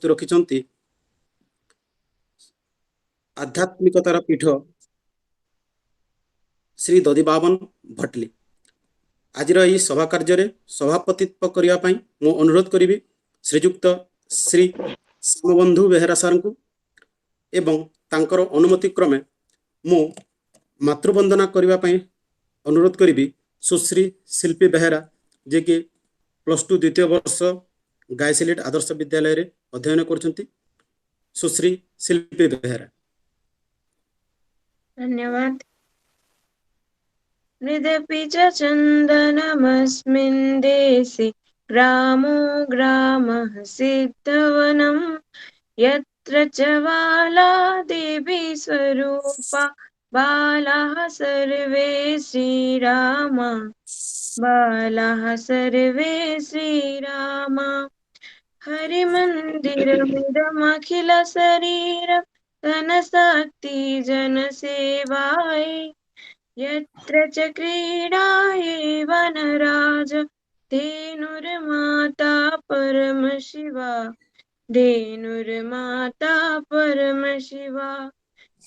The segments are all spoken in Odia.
प्रस्तुत रखिछन्ति आध्यात्मिकतार पीठ श्री दधिबाबन भटली। आजिर एही सभा कार्य सभापतित्व करिया पई मु अनुरोध करिबि श्रीजुक्त श्री श्यामबंधु बेहेरा सार को एवं तांकर अनुमति क्रमे मु मातृवंदना करिया पई अनुरोध करिबि सुश्री शिल्पी बेहेरा जे कि +2 द्वितीय वर्ष गायसिलेट आदर्श विद्यालय रे अध्ययन करछन्ति। सुश्री शिल्पी बेहेरा। धन्यवाद। हृदपि च चन्दनमस्मिन् देशे ग्रामो ग्रामः सिद्धवनं यत्र च बाला देवी स्वरूपा बालाः सर्वे श्रीरामा बालाः सर्वे श्रीरामा हरिमन्दिरमिदमखिल शरीर धनशक्ति जनसेवाय यत्र च क्रीडायै वनराज धेनुर्माता परमशिवा धेनुर्माता परमशिवा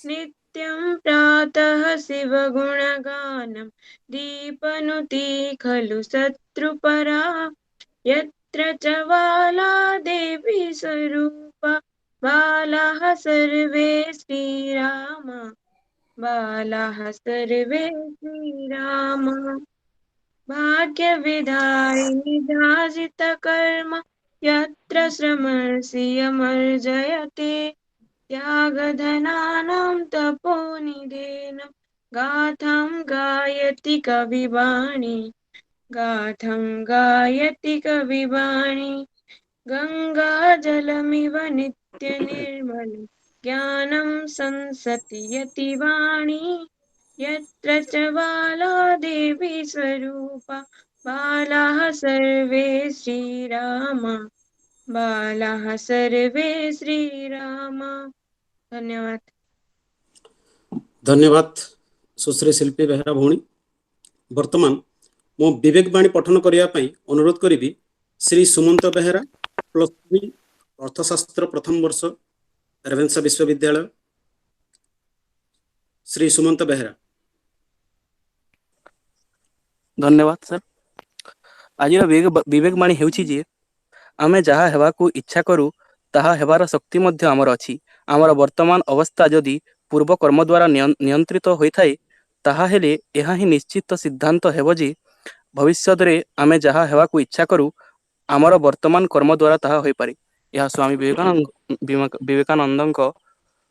नित्यं प्रातः शिवगुणगानं दीपनुति खलु शत्रुपरा यत्र च बाला देवी स्वरूपा बालाः सर्वे श्रीरामा बालाः सर्वे श्रीराम भाग्यविधायिनि दाजितकर्म यत्र श्रमर्षि यमर्जयते त्यागधनानां तपोनिधेनं गाथां गायति कविवाणी गाथं गायति कविवाणी गङ्गाजलमिव नित्यनिर्मल ज्ञानं संसति यति वाणी यत्र च बाला देवी स्वरूपा बालाः सर्वे श्रीरामा बालाः सर्वे श्रीरामा। धन्यवाद। धन्यवाद सुश्री शिल्पी बेहेरा भौणी। वर्तमान मो विवेकवाणी पठन करिया पई अनुरोध करिबि श्री सुमंत बेहेरा +3 अर्थशास्त्र प्रथम वर्ष रेवेन्सा विश्वविद्यालय। श्री सुमंत बेहेरा। धन्यवाद सर। आज विवेकवाणी हेउछि जे आमे जहा हेबा को इच्छा करू ताहा हेबार शक्ति मध्य आमर अछि। आमर वर्तमान अवस्था जदि पूर्व कर्म द्वारा नियंत्रित होइथाय ताहा हेले एहा ही निश्चित सिद्धांत हेबो जे भविष्यत रे आमे जहा हेबा को इच्छा करू आमर वर्तमान कर्म द्वारा ताहा होई पारे। यह स्वामी विवेकानंद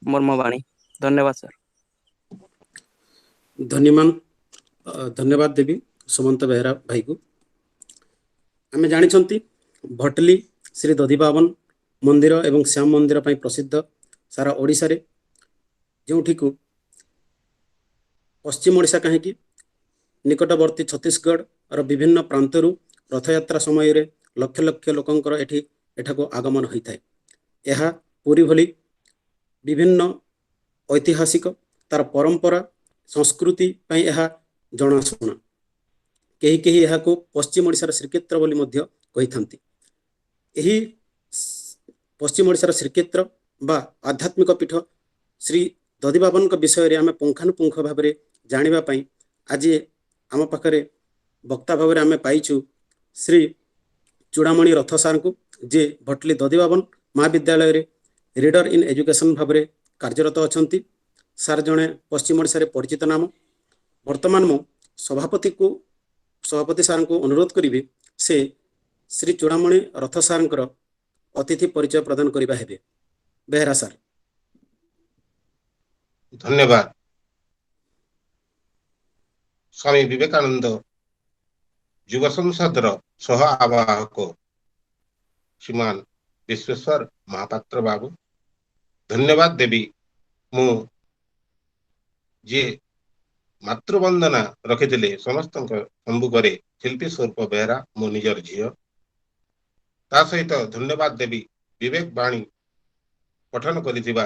मर्मवाणी। धन्यवाद सर। धन्यवाद देवी सुमंत बेहेरा भाई को। आमे जानि छंती भटली श्री दधिबाबन मंदिर एवं श्याम मंदिर पई प्रसिद्ध सारा ओडिसा रे जोठी को पश्चिम ओडिसा कहीं निकटवर्ती छत्तीसगढ़ और विभिन्न प्रांतरू रथयात्रा समय रे लक्ष लक्ष लोकंकर एठाको आगमन होता है। यह पुरी भली विभिन्न ऐतिहासिक तार परंपरा संस्कृति पई यह जनाशुना। कहीं कहीं यह को पश्चिम ओडिशार श्रीक्षेत्र बोली मध्य कही थांती। यही पश्चिम ओडिशार श्रीक्षेत्र बा आध्यात्मिक पीठ श्री दधिबाबन विषय रे आमे पुंखानुपुंख भाव में जानिबा पई आज आम पाखरे वक्ता भाव में आमे पाइछु श्री चूड़ामणि रथ सार को जे भटली दधिबाबन महाविद्यालय रे रीडर इन एजुकेशन भाव में कार्यरत अछंती। सार जड़े पश्चिम ओडिशा रे परिचित नाम। वर्तमान मो सभापति सार को अनुरोध करी से श्री चूड़ामणि रथ सार अतिथि परिचय प्रदान करबा हेबे। बेहेरा सार। धन्यवाद। स्वामी विवेकानंद युव संसदर सह आवाहक श्रीमान विश्वेश्वर महापात्र बाबू। धन्यवाद देवी मु जे मातृवंदना रखिथिले समस्त सम्मुखरे शिल्पी स्वरूप बेहेरा मो निजर झियो ता सहित धन्यवाद देवी विवेक वाणी पठन करिथिबा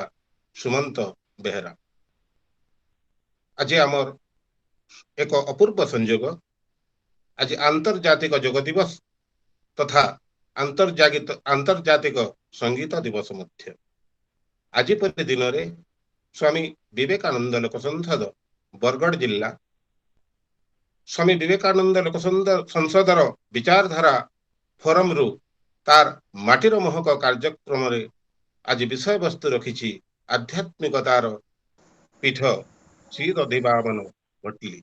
सुमंत बेहेरा। आज आमर एक अपूर्व संयोग। आज आंतर्जातिक योग दिवस तथा ଆନ୍ତର୍ଜାତିକ ସଙ୍ଗୀତ ଦିବସ ମଧ୍ୟ। ଆଜି ପରି ଦିନରେ ସ୍ୱାମୀ ବିବେକାନନ୍ଦ ଲୋକ ସଂସଦ ବରଗଡ଼ ଜିଲ୍ଲା ସ୍ୱାମୀ ବିବେକାନନ୍ଦ ଲୋକ ସଂସଦର ବିଚାରଧାରା ଫୋରମରୁ ତାର ମାଟିର ମହକ କାର୍ଯ୍ୟକ୍ରମରେ ଆଜି ବିଷୟବସ୍ତୁ ରଖିଛି ଆଧ୍ୟାତ୍ମିକତାର ପୀଠ ଶ୍ରୀ ଦଧିବାମନ ଭଟ୍ଟିଲି।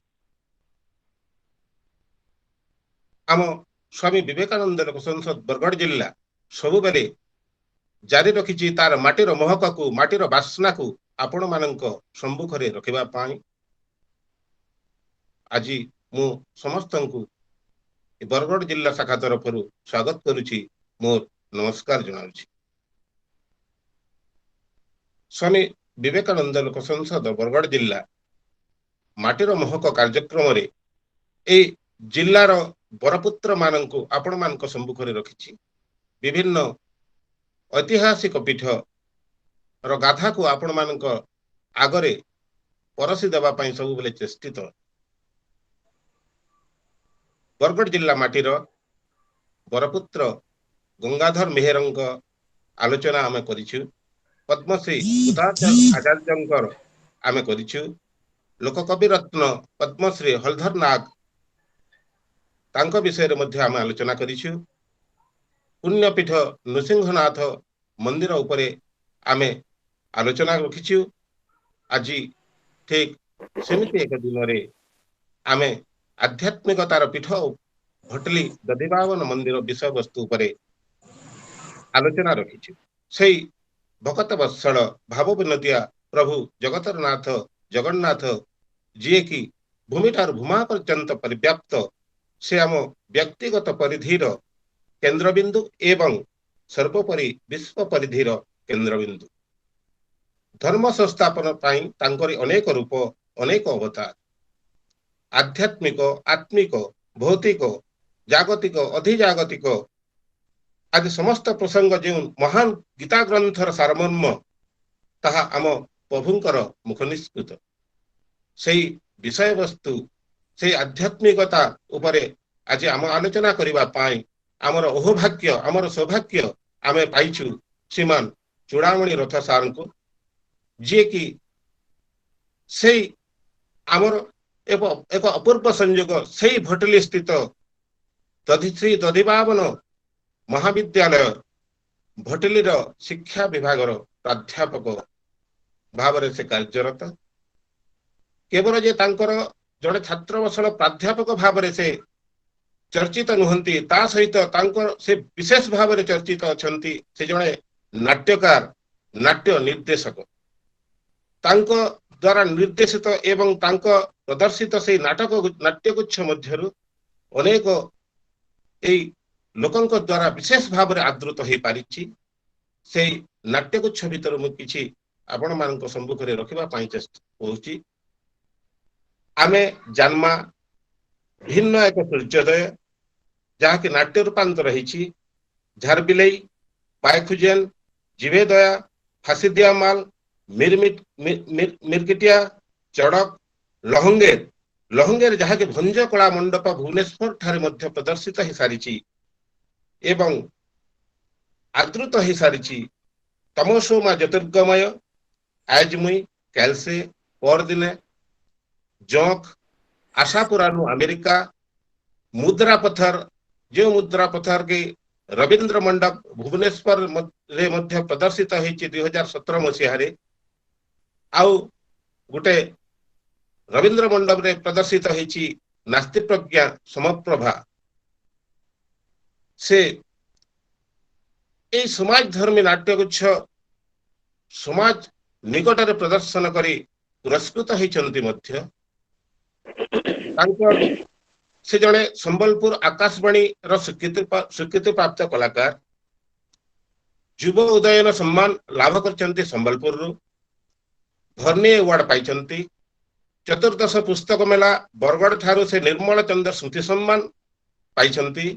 ଆମ ସ୍ୱାମୀ ବିବେକାନନ୍ଦ ଲୋକ ସଂସଦ ବରଗଡ଼ ଜିଲ୍ଲା ସବୁବେଳେ ଜାରି ରଖିଛି ତାର ମାଟିର ମହକକୁ, ମାଟିର ବାସ୍ନାକୁ ଆପଣମାନଙ୍କ ସମ୍ମୁଖରେ ରଖିବା ପାଇଁ। ଆଜି ମୁଁ ସମସ୍ତଙ୍କୁ ବରଗଡ଼ ଜିଲ୍ଲା ଶାଖା ତରଫରୁ ସ୍ୱାଗତ କରୁଛି, ମୋର ନମସ୍କାର ଜଣାଉଛି। ସ୍ୱାମୀ ବିବେକାନନ୍ଦ ଲୋକ ସଂସଦ ବରଗଡ଼ ଜିଲ୍ଲା ମାଟିର ମହକ କାର୍ଯ୍ୟକ୍ରମରେ ଏଇ ଜିଲ୍ଲାର ବରପୁତ୍ର ମାନଙ୍କୁ ଆପଣମାନଙ୍କ ସମ୍ମୁଖରେ ରଖିଛି। ବିଭିନ୍ନ ଐତିହାସିକ ପୀଠର ଗାଥାକୁ ଆପଣମାନଙ୍କ ଆଗରେ ପରସି ଦେବା ପାଇଁ ସବୁବେଳେ ଚେଷ୍ଟିତ। ବରଗଡ଼ ଜିଲ୍ଲା ମାଟିର ବରପୁତ୍ର ଗଙ୍ଗାଧର ମେହେରଙ୍କ ଆଲୋଚନା ଆମେ କରିଛୁ। ପଦ୍ମଶ୍ରୀ ସୁଧାଚରଣ ଆଚାର୍ଯ୍ୟଙ୍କର ଆମେ କରିଛୁ। ଲୋକକବି ରତ୍ନ ପଦ୍ମଶ୍ରୀ ହଳଧର ନାଗ ତାଙ୍କ ବିଷୟରେ ମଧ୍ୟ ଆମେ ଆଲୋଚନା କରିଛୁ। ପୁଣ୍ୟପୀଠ ନୃସିଂହନାଥ ମନ୍ଦିର ଉପରେ ଆମେ ଆଲୋଚନା ରଖିଛୁ। ଆଜି ଠିକ ସେମିତି ଏକ ଦିନରେ ଆମେ ଆଧ୍ୟାତ୍ମିକତାର ପୀଠ ଭଟ୍ଟିଲି ଦଧିବାମନ ମନ୍ଦିର ବିଷୟବସ୍ତୁ ଉପରେ ଆଲୋଚନା ରଖିଛୁ। ସେଇ ଭକତ ବତ୍ସଳ ଭାବ ବିନୋଦିଆ ପ୍ରଭୁ ଜଗତର ନାଥ ଜଗନ୍ନାଥ ଯିଏକି ଭୂମିଠାରୁ ଭୂମା ପର୍ଯ୍ୟନ୍ତ ପରିବ୍ୟାପ୍ତ, ସେ ଆମ ବ୍ୟକ୍ତିଗତ ପରିଧିର କେନ୍ଦ୍ରବିନ୍ଦୁ ଏବଂ ସର୍ବୋପରି ବିଶ୍ୱ ପରିଧିର କେନ୍ଦ୍ରବିନ୍ଦୁ। ଧର୍ମ ସଂସ୍ଥାପନ ପାଇଁ ତାଙ୍କରି ଅନେକ ରୂପ, ଅନେକ ଅବତାର। ଆଧ୍ୟାତ୍ମିକ, ଆତ୍ମିକ, ଭୌତିକ, ଜାଗତିକ, ଅଧିଜାଗତିକ ଆଦି ସମସ୍ତ ପ୍ରସଙ୍ଗ ଯେଉଁ ମହାନ ଗୀତା ଗ୍ରନ୍ଥର ସାରମର୍ମ, ତାହା ଆମ ପ୍ରଭୁଙ୍କର ମୁଖ ନିଃସୃତ। ସେଇ ବିଷୟବସ୍ତୁ, ସେଇ ଆଧ୍ୟାତ୍ମିକତା ଉପରେ ଆଜି ଆମ ଆଲୋଚନା କରିବା ପାଇଁ ଆମର ଅହୋଭାଗ୍ୟ, ଆମର ସୌଭାଗ୍ୟ ଆମେ ପାଇଛୁ ଶ୍ରୀମାନ ଚୂଡ଼ାମଣି ରଥ ସାରଙ୍କୁ, ଯିଏକି ସେଇ ଆମର ଏକ ଅପୂର୍ବ ସଂଯୋଗ ସେଇ ଭଟ୍ଟିଲି ସ୍ଥିତ ଶ୍ରୀ ଦଧିବାମନ ମହାବିଦ୍ୟାଳୟ ଭଟ୍ଟିଲିର ଶିକ୍ଷା ବିଭାଗର ପ୍ରାଧ୍ୟାପକ ଭାବରେ ସେ କାର୍ଯ୍ୟରତ। କେବଳ ଯେ ତାଙ୍କର ଜଣେ ଛାତ୍ରବତ୍ସଳ ପ୍ରାଧ୍ୟାପକ ଭାବରେ ସେ ଚର୍ଚ୍ଚିତ ନୁହନ୍ତି, ତା ସହିତ ତାଙ୍କର ସେ ବିଶେଷ ଭାବରେ ଚର୍ଚ୍ଚିତ ଅଛନ୍ତି, ସେ ଜଣେ ନାଟ୍ୟକାର, ନାଟ୍ୟ ନିର୍ଦ୍ଦେଶକ। ତାଙ୍କ ଦ୍ୱାରା ନିର୍ଦ୍ଦେଶିତ ଏବଂ ତାଙ୍କ ପ୍ରଦର୍ଶିତ ସେଇ ନାଟ୍ୟଗୁଚ୍ଛ ମଧ୍ୟରୁ ଅନେକ ଏଇ ଲୋକଙ୍କ ଦ୍ୱାରା ବିଶେଷ ଭାବରେ ଆଦୃତ ହେଇପାରିଛି। ସେଇ ନାଟ୍ୟଗୁଚ୍ଛ ଭିତରୁ ମୁଁ କିଛି ଆପଣମାନଙ୍କ ସମ୍ମୁଖରେ ରଖିବା ପାଇଁ ଚେଷ୍ଟା କରୁଛି। ଆମେ ଜନ୍ମା ଭିନ୍ନ ଏକ ସୂର୍ଯ୍ୟୋଦୟ, ଯାହାକି ନାଟ୍ୟ ରୂପାନ୍ତର ହେଇଛି। ଝାରବିଲେଇ, ପାଏଖୁଜେନ, ଜିଭେଦୟା, ଫାସିଦିଆମାଲ, ମିର୍କିଟିଆ, ଚଡ଼କ, ଲହଙ୍ଗେର ଯାହାକି ଭଞ୍ଜ କଳା ମଣ୍ଡପ ଭୁବନେଶ୍ୱର ଠାରେ ମଧ୍ୟ ପ୍ରଦର୍ଶିତ ହେଇସାରିଛି ଏବଂ ଆଦୃତ ହେଇସାରିଛି। ତମସୋମା ଜ୍ୟୋତିର୍ଗମୟ, ଆଜମୁଇ, କ୍ୟାଲସେ, ପରଦିନେ, ଜୋଙ୍କ, ଆଶାପୁରାନୁ ଆମେରିକା, ମୁଦ୍ରା ପଥର, ଯେଉଁ ମୁଦ୍ରା ପଥର କି ରବୀନ୍ଦ୍ର ମଣ୍ଡପ ଭୁବନେଶ୍ୱରରେ ମଧ୍ୟ ପ୍ରଦର୍ଶିତ ହେଇଛି 2017 ମସିହାରେ। ଆଉ ଗୋଟେ ରବୀନ୍ଦ୍ର ମଣ୍ଡପରେ ପ୍ରଦର୍ଶିତ ହେଇଛି ନାସ୍ତି ପ୍ରଜ୍ଞା ସମପ୍ରଭା। ସେ এই ସମାଜ ଧର୍ମୀ ନାଟ୍ୟଗୁଚ୍ଛ ସମାଜ ନିକଟରେ ପ୍ରଦର୍ଶନ କରି ପୁରସ୍କୃତ ହେଇଛନ୍ତି ମଧ୍ୟ। ତାଙ୍କର ସେ ଜଣେ ସମ୍ବଲପୁର ଆକାଶବାଣୀର ସ୍ୱୀକୃତି ପ୍ରାପ୍ତ କଳାକାର। ଯୁବ ଉଦୟନ ସମ୍ମାନ ଲାଭ କରିଛନ୍ତି ସମ୍ବଲପୁରରୁ। ଧର୍ନୀ ଆୱାର୍ଡ ପାଇଛନ୍ତି। ଚତୁର୍ଦ୍ଦଶ ପୁସ୍ତକ ମେଳା ବରଗଡ଼ ଠାରୁ ସେ ନିର୍ମଳ ଚନ୍ଦ୍ର ସ୍ମୃତି ସମ୍ମାନ ପାଇଛନ୍ତି।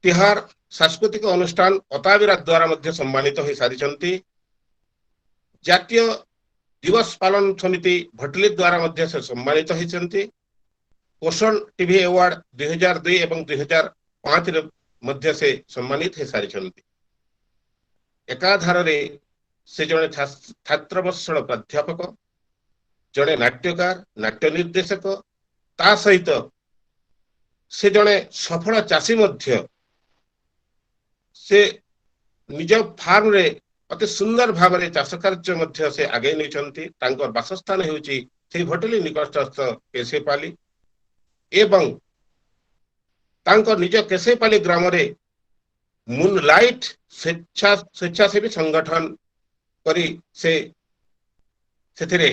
ତିହାର ସାଂସ୍କୃତିକ ଅନୁଷ୍ଠାନ ଅତାବିରା ଦ୍ୱାରା ମଧ୍ୟ ସମ୍ମାନିତ ହୋଇସାରିଛନ୍ତି। ଜାତୀୟ ଦିବସ ପାଳନ ସମିତି ଭଟ୍ଟିଲି ଦ୍ୱାରା ମଧ୍ୟ ସେ ସମ୍ମାନିତ ହୋଇଛନ୍ତି। ପୋଷଣ ଟିଭି ଆୱାର୍ଡ 2002 ଏବଂ 2005ରେ मध्य से सम्मानित हो सारी एकाधार से जड़े छात्रवत्सल प्राध्यापक जड़े नाट्यकार नाट्य निर्देशक ता सहित से जड़े सफल चाषी मध्य से निज फार्म रे अति सुंदर भाव में चाष कार्य मध्य से आगे नहीं बासस्थान होउची से भटली निकटस्थ केसेपाली एवं तांको निज केसेपाली ग्राम रे मूनलाइट स्वेच्छासेवी संगठन करी से सेथिरे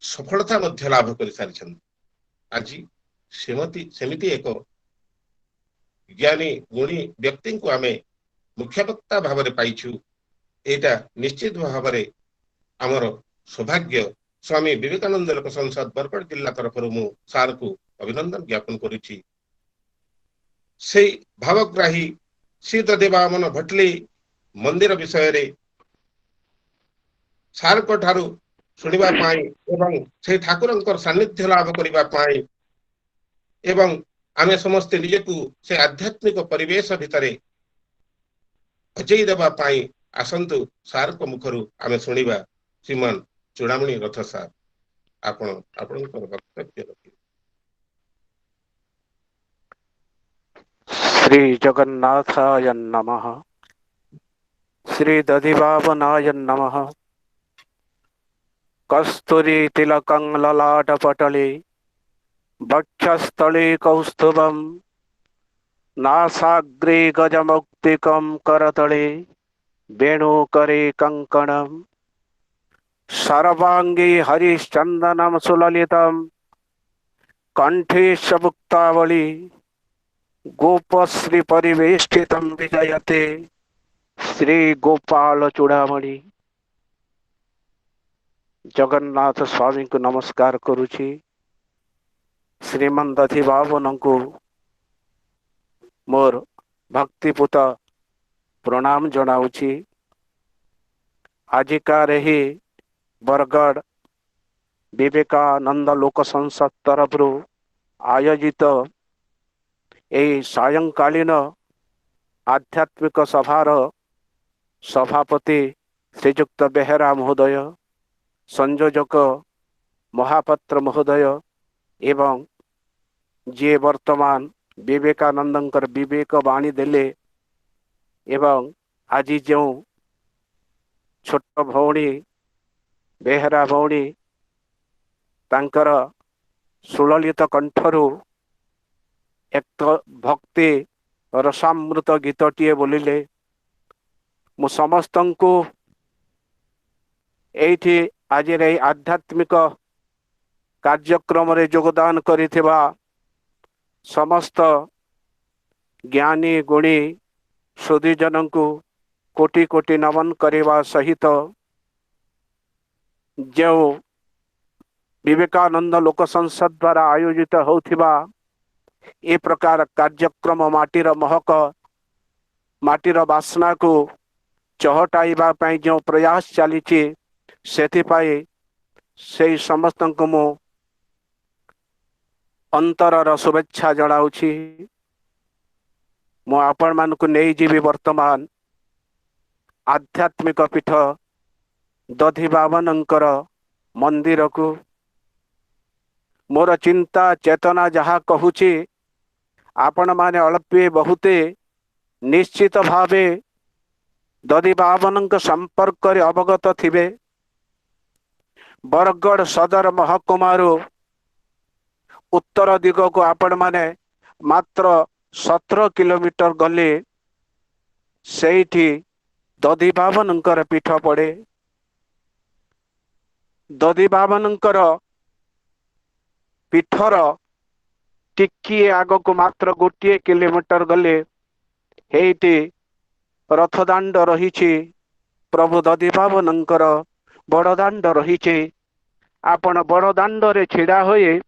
सफलता मध्य लाभ कर सारी आज सेमिति एक ज्ञानी गुणी व्यक्ति को आमे मुख्य वक्ता भाव में पाइछु एटा निश्चित भाव में आमर सौभाग्य स्वामी विवेकानंद लोक संसद बरगढ़ जिला तरफ मु सार को अभिनंदन ज्ञापन करुछि से भावग्राही श्री दधिवामन भटली मंदिर विषय रे सार को ठारू सुनिबा पाई एवं से ठाकुरंकर सान्निध्य लाभ करिबा पाई एवं आमे समस्ते निजकु से आध्यात्मिक परिवेश भितरे अजय देवा पाई आसंतु सार को मुखरु आमे सुनिबा श्रीमान चूड़ामणि रथ सार आपण वक्तव्य रखिए। श्री जगन्नाथाय नमः। श्री दधिवामनाय नमः। कस्तूरी तिलकं ललाटपटले वक्षस्थले कौस्तुभं नासाग्रे गजमुक्तिकं करतले वेणुकरे कंकणं सर्वांगे हरिश्चंदनं सुललितं कंठे मुक्तावली गोपश्री परिवेष्टितं विजयते श्री गोपाल चूड़ामणि। जगन्नाथ स्वामी को नमस्कार करुछि। श्रीमान दधिवामन को मोर भक्तिपूत प्रणाम जनाउछि। आजिकार ही बरगढ़ विवेकानंद लोक संसद तरफ आयोजित यही सायंकालीन आध्यात्मिक सभार सभापति श्रीजुक्त बेहेरा महोदय, संयोजक महापात्र महोदय एवं जे वर्तमान विवेकानंदंकर विवेक वाणी देले एवं आज जो छोट भौणी बेहेरा भौणी तांकर सुललित कंठरू एक भक्ति रसामृत गीतटीए बोलिले। मु समस्त को एठी आज आध्यात्मिक कार्यक्रम रे योगदान करिथिबा समस्त ज्ञानी गुणी सुधीजन को कोटि कोटि नमन करने सहित जो विवेकानंद लोक संसद द्वारा आयोजित होथिबा ए प्रकार कार्यक्रम माटीर महक माटीर बासना को चहटाइबा पई जो प्रयास चली से समस्त को मु अंतरर शुभेच्छा जनाउछि। मु आपण मान को नहीं जीवी वर्तमान आध्यात्मिक पीठ दधिवामनंकर मंदिर को मोर चिंता चेतना जहाँ कहूची आपण माने अल्पे बहुते निश्चित भावे दधिवामनंक संपर्क रे अवगत थिबे। बरगढ़ सदर महकुमारू उत्तर दिग को आपण माने मात्र 17 किलोमीटर गले सेठी दधिवामनंकर पीठ पड़े। दधिवामनंकर पीठर टिकी आग को मात्र 1 किलोमीटर गले हेटी रथदाण्ड रही। प्रभु दधिवामनंकर बड़दाण्ड रही। आपण बड़दाण्ड रे छिड़ा होए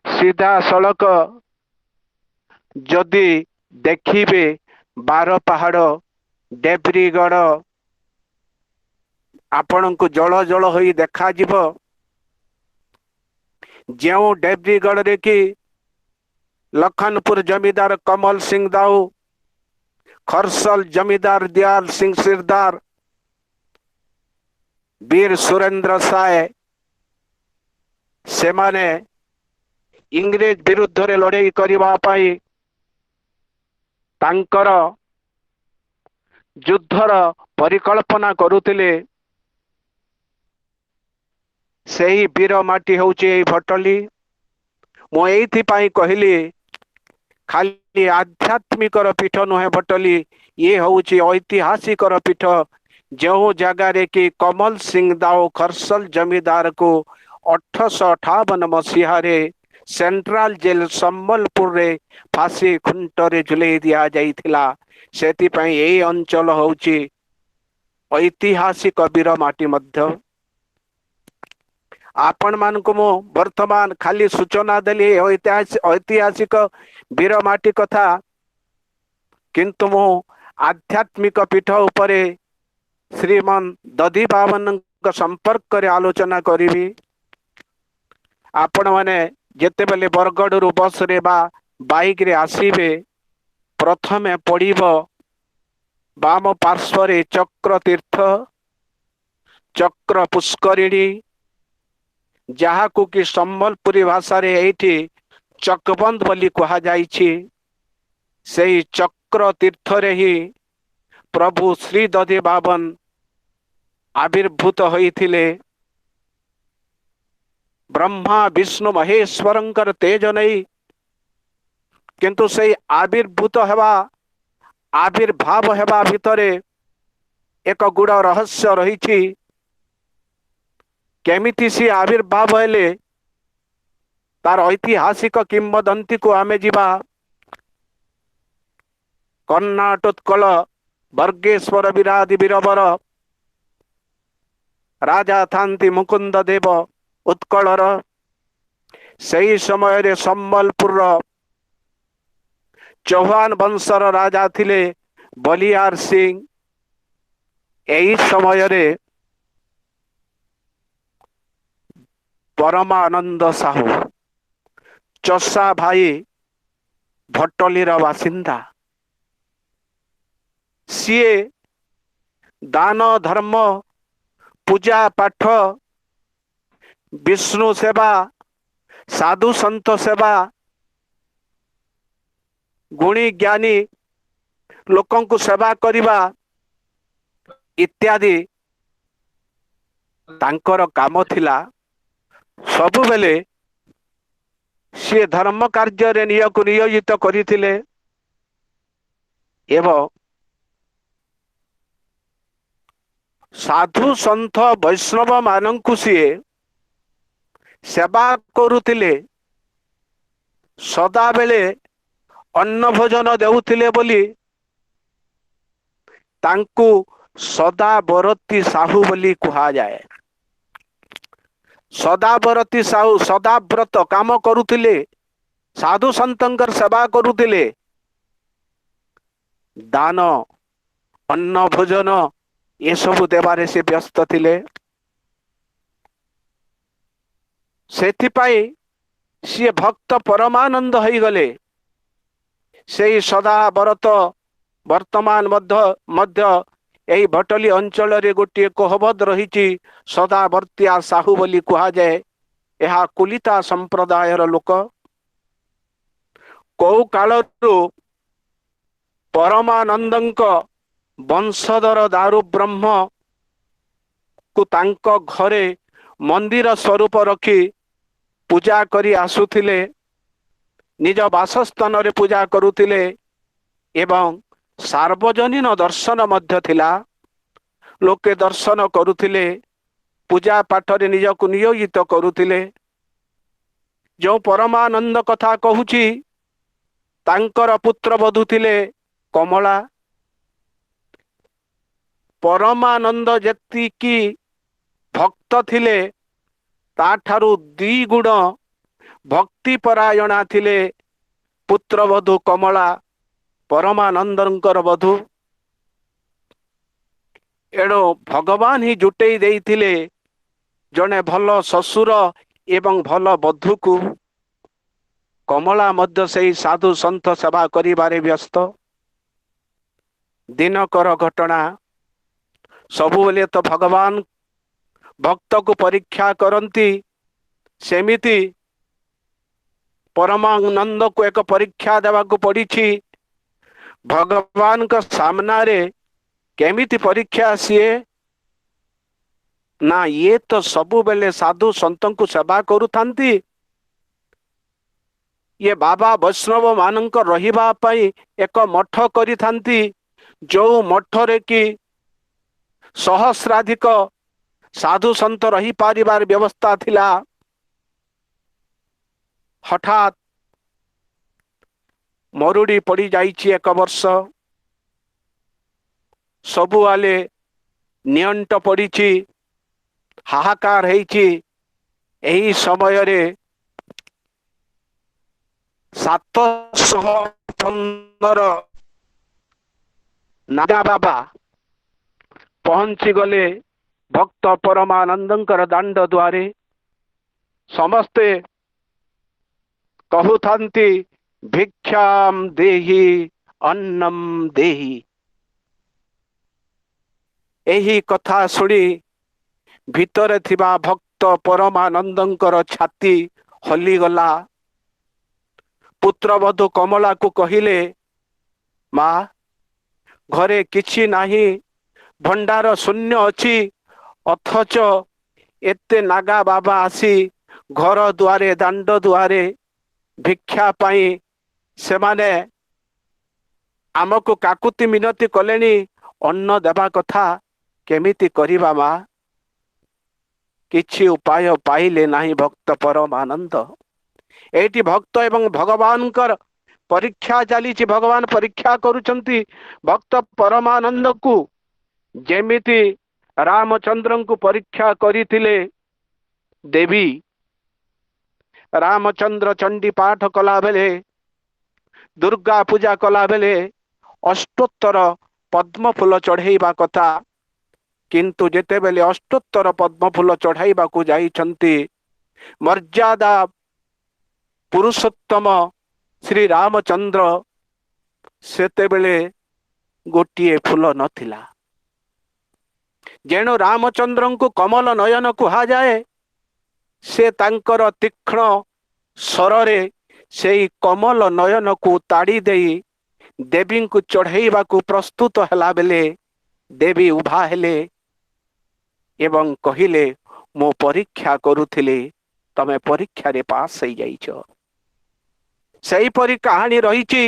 सीधा सड़क जदि देखिबे 12 पहाड़ डेब्रीगढ़ आपण को जल जल होई देखा जिवो। जो डेब्रीगढ़ रे कि लखनपुर जमींदार कमल सिंह दाऊ, खरसल जमींदार दयाल सिंह सिरदार, वीर सुरेंद्र साय सेमाने इंग्रेज विरुद्ध रे लड़ाई करबा पाई तांकर युद्धर परिकल्पना करुतिले। सेही वीर माटी होउची एई भटली। मु एइथि पाई कहली खाली आध्यात्मिक पीठ नुहे भटली, ये होउची ऐतिहासिक पीठ। जो जगार कि कमल सिंह दाओ खरसल जमींदार को 1858 मसीह सेंट्रल जेल संबलपुर रे फांसी खुंटरे झुलई दिया जाइथिला। सेति पई एई अंचल होउची ऐतिहासिक वीर माटी मध्य। आपण मान को मु वर्तमान खाली सूचना देली ऐतिहासिक वीर माटी कथा, किंतु मु आध्यात्मिक पीठ उपरे श्रीमान दधी बाबन संपर्क रे आलोचना करी। आपण माने जेते बेले बरगढ़ रु बस रे बा बाइक रे आसीबे, प्रथमे पड़िबो बाम पार्श्व रे चक्र तीर्थ, चक्र पुष्करिणी, जहा को कि संबलपुरी भाषा रे एठी चकबंद बोली कहा जाइछि। सेही चक्र तीर्थ रे ही प्रभु श्री दधी बाबन आविर्भूत होइथिले। ब्रह्मा विष्णु महेश्वरंकर तेज नहीं, किंतु से आविर्भूत हेबा आविर्भाव हेबा भितरे एक गुड़ रहस्य रही। केमिति सी आविर्भाव हेले तार ऐतिहासिक किंवदंती को आमे जीवा। कर्णाटोत्कल वर्गेश्वर विरादि वीरवर राजा थांती मुकुंद देव उत्कलर। सही समय रे संबलपुर चौहान वंशर राजा थिले बलियार सिंह। यही समय रे परमानंद साहू चषा भाई भट्टलीर बासिंदा। सीए दान धर्म पूजा पाठ विष्णु सेवा साधु संत सेवा गुणी ज्ञानी लोकों को सेवा करिबा इत्यादि तांकर काम थिला। सबु बेले सी धर्म कार्य रे नियोजित करिथिले एवं साधु संत वैष्णव मानंकु सीए सेवा करुथिले। सदा बेले अन्न भोजन देउथिले बोली तांकु सदा बरती साहू बोली कहा जाए। सदा बरती साहू सदा व्रत काम करुथिले, साधु संतंकर सेवा करुथिले। दान अन्न भोजन ये सब देवारे से व्यस्त थिले। सेथिपाई सी भक्त परमानंद हो गले। से सदा बरत वर्तमान मध्य यही भटली अंचल रे गोटे कोहबद रही सदा वर्तिया साहू बोली कहा जाए। यह कुलिता संप्रदायर लोक। कौ कालरू परमानंदंक वंशधर दारु ब्रह्म को तांक घरे मंदिर स्वरूप रखी पूजा करी आसुथिले। निज वासस्थान रे पूजा करुथिले एवं सार्वजनीन दर्शन मध्य थिला। लोके दर्शन करुथिले, पूजा पाठ रे निज को नियोजित करुथिले। जो परमानंद कथा कहूची तांकर पुत्र बधू थिले कमला। परमानंद जेति की भक्त थिले ताठारु द्विगुण भक्ति परायणा थिले पुत्र बधू कमला परमानंदंकर बधू। एणु भगवान ही जुटेई देइथिले जने भल ससुर एवं भल बधू को। କମଳା ମଧ୍ୟ ସେଇ ସାଧୁ ସନ୍ଥ ସେବା କରିବାରେ ବ୍ୟସ୍ତ। ଦିନକର ଘଟଣା। ସବୁବେଳେ ତ ଭଗବାନ ଭକ୍ତକୁ ପରୀକ୍ଷା କରନ୍ତି, ସେମିତି ପରମାନନ୍ଦକୁ ଏକ ପରୀକ୍ଷା ଦେବାକୁ ପଡ଼ିଛି। ଭଗବାନଙ୍କ ସାମ୍ନାରେ କେମିତି ପରୀକ୍ଷା ସିଏ? ନା ଇଏ ତ ସବୁବେଳେ ସାଧୁ ସନ୍ତଙ୍କୁ ସେବା କରୁଥାନ୍ତି। ଇଏ ବାବା ବୈଷ୍ଣବ ମାନଙ୍କ ରହିବା ପାଇଁ ଏକ ମଠ କରିଥାନ୍ତି, ଯୋଉ ମଠରେ କି ସହସ୍ରାଧିକ ସାଧୁ ସନ୍ତ ରହିପାରିବାର ବ୍ୟବସ୍ଥା ଥିଲା। ହଠାତ୍ ମରୁଡ଼ି ପଡ଼ି ଯାଇଛି ଏକ ବର୍ଷ। ସବୁଆଲେ ନିଅଣ୍ଟ ପଡ଼ିଛି, ହାହାକାର ହେଇଛି। ଏହି ସମୟରେ 715 ନାଗା ବାବା ପହଞ୍ଚିଗଲେ ଭକ୍ତ ପରମାନନ୍ଦଙ୍କର ଦାଣ୍ଡ ଦୁଆରେ। ସମସ୍ତେ କହୁଥାନ୍ତି ଭିକ୍ଷାମ୍ ଦେହି ଅନ୍ନମ୍ ଦେହି। ଏହି କଥା ଶୁଣି ଭିତରେ ଥିବା ଭକ୍ତ ପରମାନନ୍ଦଙ୍କର ଛାତି ହଲିଗଲା। ପୁତ୍ରବଧୂ କମଳାକୁ କହିଲେ, ମା, ଘରେ କିଛି ନାହିଁ, ଭଣ୍ଡାର ଶୂନ୍ୟ ଅଛି, ଅଥଚ ଏତେ ନାଗା ବାବା ଆସି ଘର ଦୁଆରେ ଦାଣ୍ଡ ଦୁଆରେ ଭିକ୍ଷା ପାଇଁ ସେମାନେ ଆମକୁ କାକୁତି ମିନତି କଲେଣି। ଅନ୍ନ ଦେବା କଥା କେମିତି କରିବା ମା? କିଛି ଉପାୟ ପାଇଲେ ନାହିଁ ଭକ୍ତ ପରମାନନ୍ଦ। ଏଇଠି ଭକ୍ତ ଏବଂ ଭଗବାନଙ୍କର ପରୀକ୍ଷା ଚାଲିଛି। ଭଗବାନ ପରୀକ୍ଷା କରୁଛନ୍ତି ଭକ୍ତ ପରମାନନ୍ଦକୁ, ଯେମିତି ରାମଚନ୍ଦ୍ରଙ୍କୁ ପରୀକ୍ଷା କରିଥିଲେ ଦେବୀ। ରାମଚନ୍ଦ୍ର ଚଣ୍ଡୀ ପାଠ କଲା ବେଳେ, ଦୁର୍ଗା ପୂଜା କଲା ବେଳେ ଅଷ୍ଟୋତ୍ତର ପଦ୍ମ ଫୁଲ ଚଢ଼େଇବା କଥା, କିନ୍ତୁ ଯେତେବେଳେ ଅଷ୍ଟୋତ୍ତର ପଦ୍ମ ଫୁଲ ଚଢ଼ାଇବାକୁ ଯାଇଛନ୍ତି ମର୍ଯ୍ୟାଦା ପୁରୁଷୋତ୍ତମ ଶ୍ରୀ ରାମଚନ୍ଦ୍ର, ସେତେବେଳେ ଗୋଟିଏ ଫୁଲ ନଥିଲା। ଯେଣୁ ରାମଚନ୍ଦ୍ରଙ୍କୁ କମଲ ନୟନ କୁହାଯାଏ। ସେ ତାଙ୍କର ତୀକ୍ଷ୍ଣ ସ୍ୱରରେ ସେଇ କମଲ ନୟନକୁ ତାଡ଼ି ଦେଇ ଦେବୀଙ୍କୁ ଚଢ଼େଇବାକୁ ପ୍ରସ୍ତୁତ ହେଲା ବେଳେ ଦେବୀ ଉଭା ହେଲେ ଏବଂ କହିଲେ, ମୁଁ ପରୀକ୍ଷା କରୁଥିଲି, ତମେ ପରୀକ୍ଷାରେ ପାସ୍ ହେଇଯାଇଛ। ସେହିପରି କାହାଣୀ ରହିଛି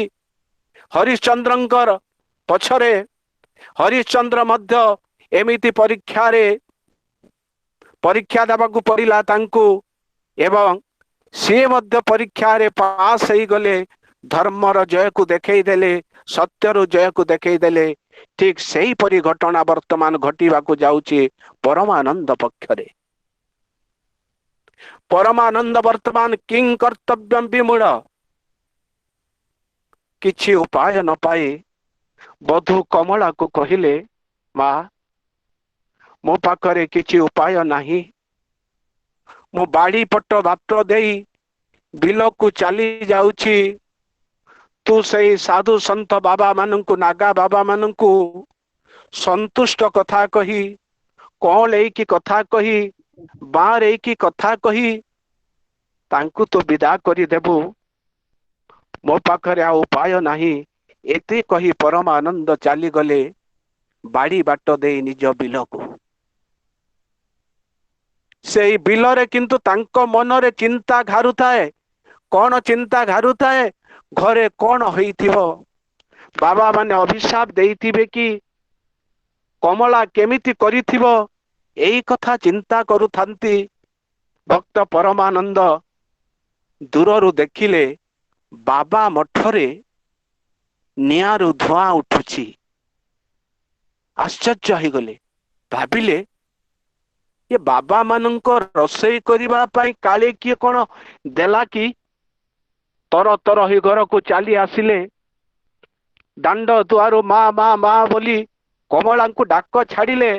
ହରିଶ୍ଚନ୍ଦ୍ରଙ୍କର ପଛରେ। ହରିଶ୍ଚନ୍ଦ୍ର ମଧ୍ୟ ଏମିତି ପରୀକ୍ଷା ଦେବାକୁ ପଡ଼ିଲା ତାଙ୍କୁ, ଏବଂ ସିଏ ମଧ୍ୟ ପରୀକ୍ଷାରେ ପାସ୍ ହେଇଗଲେ। ଧର୍ମର ଜୟକୁ ଦେଖେଇ ଦେଲେ, ସତ୍ୟରୁ ଜୟକୁ ଦେଖେଇ ଦେଲେ। ଠିକ ସେହିପରି ଘଟଣା ବର୍ତ୍ତମାନ ଘଟିବାକୁ ଯାଉଛି ପରମାନନ୍ଦ ପକ୍ଷରେ। ପରମାନନ୍ଦ ବର୍ତ୍ତମାନ କିଂ କର୍ତ୍ତବ୍ୟମ୍ ବିମୂଢ଼। କିଛି ଉପାୟ ନ ପାଇ ବଧୂ କମଳାକୁ କହିଲେ, ମା, ମୋ ପାଖରେ କିଛି ଉପାୟ ନାହିଁ। ମୁଁ ବାଡ଼ି ପଟ ବାଟ ଦେଇ ବିଲକୁ ଚାଲି ଯାଉଛି। ତୁ ସେଇ ସାଧୁ ସନ୍ଥ ବାବା ମାନଙ୍କୁ, ନାଗା ବାବା ମାନଙ୍କୁ ସନ୍ତୁଷ୍ଟ କଥା କହି, କଅଁଳେଇକି କଥା କହି, ବାଁରେଇକି କଥା କହି ତାଙ୍କୁ ତୁ ବିଦା କରିଦେବୁ। ମୋ ପାଖରେ ଆଉ ଉପାୟ ନାହିଁ। ଏତେ କହି ପରମାନନ୍ଦ ଚାଲିଗଲେ ବାଡ଼ି ବାଟ ଦେଇ ନିଜ ବିଲକୁ। ସେଇ ବିଲରେ କିନ୍ତୁ ତାଙ୍କ ମନରେ ଚିନ୍ତା ଘାରୁଥାଏ। କଣ ଚିନ୍ତା ଘାରୁଥାଏ? ଘରେ କଣ ହେଇଥିବ? ବାବା ମାନେ ଅଭିଶାପ ଦେଇଥିବେ କି? କମଳା କେମିତି କରିଥିବ? ଏଇ କଥା ଚିନ୍ତା କରୁଥାନ୍ତି। ଭକ୍ତ ପରମାନନ୍ଦ ଦୂରରୁ ଦେଖିଲେ ବାବା ମଠରେ ନିଆଁରୁ ଧୂଆଁ ଉଠୁଛି। ଆଶ୍ଚର୍ଯ୍ୟ ହେଇଗଲେ, ଭାବିଲେ ଏ ବାବା ମାନଙ୍କ ରୋଷେଇ କରିବା ପାଇଁ କାଳେ କିଏ କଣ ଦେଲା କି? ତର ତର ହୋଇ ଘରକୁ ଚାଲି ଆସିଲେ। ଦାଣ୍ଡ ଦୁଆରୁ ମା ମା ମା ବୋଲି କମଳାଙ୍କୁ ଡାକ ଛାଡ଼ିଲେ।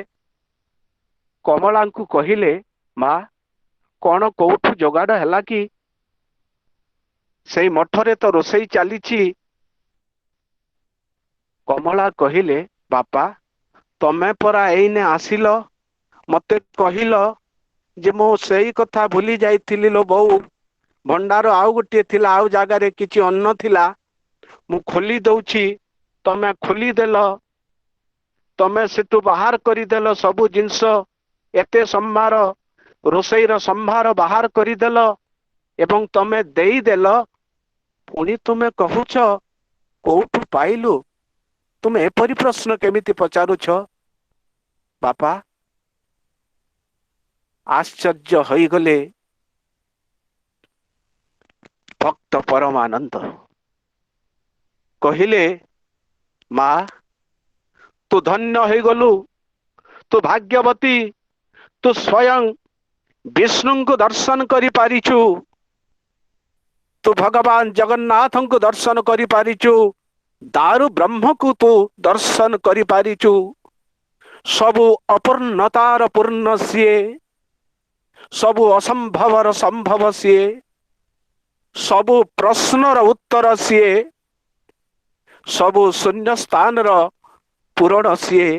କମଳାଙ୍କୁ କହିଲେ, ମା, କଣ କୋଉଠୁ ଯୋଗାଡ଼ ହେଲା କି? ସେଇ ମଠରେ ତ ରୋଷେଇ ଚାଲିଛି। କମଳା କହିଲେ, ବାପା ତମେ ପରା ଏଇନେ ଆସିଲ, ମତେ କହିଲ ଯେ ମୁଁ ସେଇ କଥା ଭୁଲି ଯାଇଥିଲି ଲୋ ବୋଉ। ଭଣ୍ଡାର ଆଉ ଗୋଟିଏ ଥିଲା, ଆଉ ଜାଗାରେ କିଛି ଅନ୍ନ ଥିଲା, ମୁଁ ଖୋଲି ଦଉଛି। ତମେ ଖୋଲିଦେଲ, ତମେ ସେଠୁ ବାହାର କରିଦେଲ ସବୁ ଜିନିଷ, ଏତେ ସମ୍ଭାର, ରୋଷେଇର ସମ୍ଭାର ବାହାର କରିଦେଲ ଏବଂ ତମେ ଦେଇଦେଲ। ପୁଣି ତୁମେ କହୁଛ କୋଉଠୁ ପାଇଲୁ? ତୁମେ ଏପରି ପ୍ରଶ୍ନ କେମିତି ପଚାରୁଛ? ବାପା ଆଶ୍ଚର୍ଯ୍ୟ ହୋଇଗଲେ ଭକ୍ତ ପରମାନନ୍ଦ। କହିଲେ, ମା ତୁ ଧନ୍ୟ ହେଇଗଲୁ, ତୁ ଭାଗ୍ୟବତୀ, ତୁ ସ୍ୱୟଂ ବିଷ୍ଣୁଙ୍କୁ ଦର୍ଶନ କରିପାରିଛୁ, ତୁ ଭଗବାନ ଜଗନ୍ନାଥଙ୍କୁ ଦର୍ଶନ କରିପାରିଛୁ, ଦାରୁ ବ୍ରହ୍ମକୁ ତୁ ଦର୍ଶନ କରିପାରିଛୁ। ସବୁ ଅପୂର୍ଣ୍ଣତାର ପୂର୍ଣ୍ଣ ସିଏ, ସବୁ ଅସମ୍ଭବର ସମ୍ଭବ ସିଏ, ସବୁ ପ୍ରଶ୍ନର ଉତ୍ତର ସିଏ, ସବୁ ଶୂନ୍ୟ ସ୍ଥାନର ପୂରଣ ସିଏ।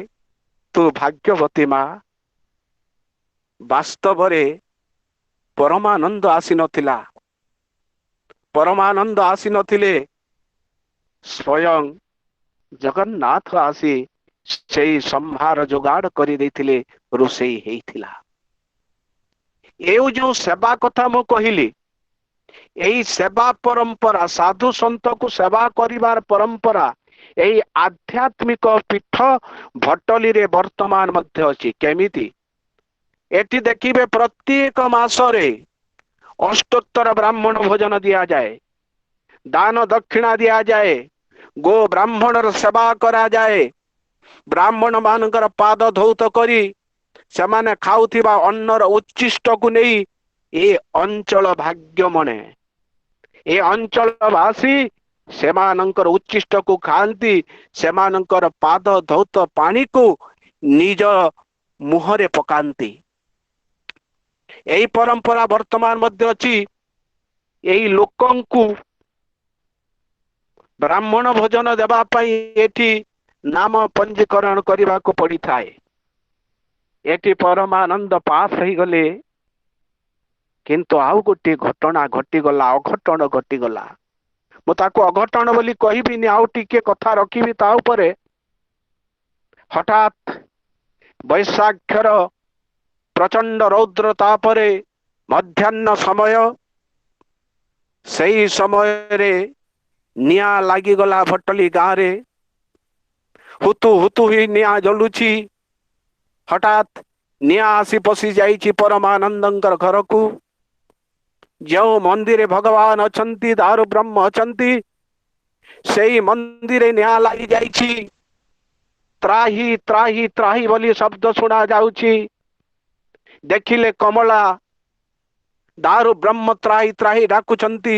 ତୁ ଭାଗ୍ୟବତୀ ମା। ବାସ୍ତବରେ ପରମାନନ୍ଦ ଆସିନଥିଲା। ପରମାନନ୍ଦ ଆସିନଥିଲେ, ସ୍ୱୟଂ ଜଗନ୍ନାଥ ଆସି ସେଇ ସମ୍ଭାର ଯୋଗାଡ଼ କରିଦେଇଥିଲେ, ରୋଷେଇ ହେଇଥିଲା। ଏଉ ଯୋଉ ସେବା କଥା ମୁଁ କହିଲି, ଏଇ ସେବା ପରମ୍ପରା, ସାଧୁ ସନ୍ତକୁ ସେବା କରିବାର ପରମ୍ପରା ଏଇ ଆଧ୍ୟାତ୍ମିକ ପୀଠ ଭଟଲିରେ ବର୍ତ୍ତମାନ ମଧ୍ୟ ଅଛି। କେମିତି? ଏଠି ଦେଖିବେ ପ୍ରତ୍ୟେକ ମାସରେ ଅଷ୍ଟୋତ୍ତର ବ୍ରାହ୍ମଣ ଭୋଜନ ଦିଆଯାଏ, ଦାନ ଦକ୍ଷିଣା ଦିଆଯାଏ, ଗୋ ବ୍ରାହ୍ମଣର ସେବା କରାଯାଏ। ବ୍ରାହ୍ମଣ ମାନଙ୍କର ପାଦ ଧୌତ କରି ସେମାନେ ଖାଉଥିବା ଅନ୍ନର ଉଚ୍ଛିଷ୍ଟକୁ ନେଇ ଏ ଅଞ୍ଚଳ ଭାଗ୍ୟ ମଣେ, ଏ ଅଞ୍ଚଳ ବାସୀ ସେମାନଙ୍କର ଉଚ୍ଛିଷ୍ଟକୁ ଖାଆନ୍ତି, ସେମାନଙ୍କର ପାଦ ଧୌତ ପାଣିକୁ ନିଜ ମୁହଁରେ ପକାନ୍ତି। ଏଇ ପରମ୍ପରା ବର୍ତ୍ତମାନ ମଧ୍ୟ ଅଛି। ଏଇ ଲୋକଙ୍କୁ ବ୍ରାହ୍ମଣ ଭୋଜନ ଦେବା ପାଇଁ ଏଠି ନାମ ପଞ୍ଜୀକରଣ କରିବାକୁ ପଡିଥାଏ। ଏଠି ପରମାନନ୍ଦ ପାସ୍ ହେଇଗଲେ, କିନ୍ତୁ ଆଉ ଗୋଟିଏ ଘଟଣା ଘଟିଗଲା, ଅଘଟଣ ଘଟିଗଲା। ମୁଁ ତାକୁ ଅଘଟଣ ବୋଲି କହିବିନି, ଆଉ ଟିକେ କଥା ରଖିବି ତା ଉପରେ। ହଠାତ୍ ବୈଶାଖର ପ୍ରଚଣ୍ଡ ରୌଦ୍ର ତାପରେ ମଧ୍ୟାହ୍ନ ସମୟ, ସେଇ ସମୟରେ ନିଆଁ ଲାଗିଗଲା ଭଟଲି ଗାଁରେ। ହୁତୁ ହୁତୁ ହି ନିଆଁ ଜଳୁଛି। ହଠାତ୍ ନିଆଁ ଆସି ପଶି ଯାଇଛି ପରମାନନ୍ଦଙ୍କର ଘରକୁ। ଯେଉଁ ମନ୍ଦିରେ ଭଗବାନ ଅଛନ୍ତି, ଦାରୁ ବ୍ରହ୍ମ ଅଛନ୍ତି, ସେଇ ମନ୍ଦିରେ ନିଆଁ ଲାଗି ଯାଇଛି। ତ୍ରାହି ତ୍ରାହି ତ୍ରାହି ବୋଲି ଶବ୍ଦ ଶୁଣା ଯାଉଛି। ଦେଖିଲେ କମଳା, ଦାରୁ ବ୍ରହ୍ମ ତ୍ରାହି ତ୍ରାହି ଡାକୁଛନ୍ତି।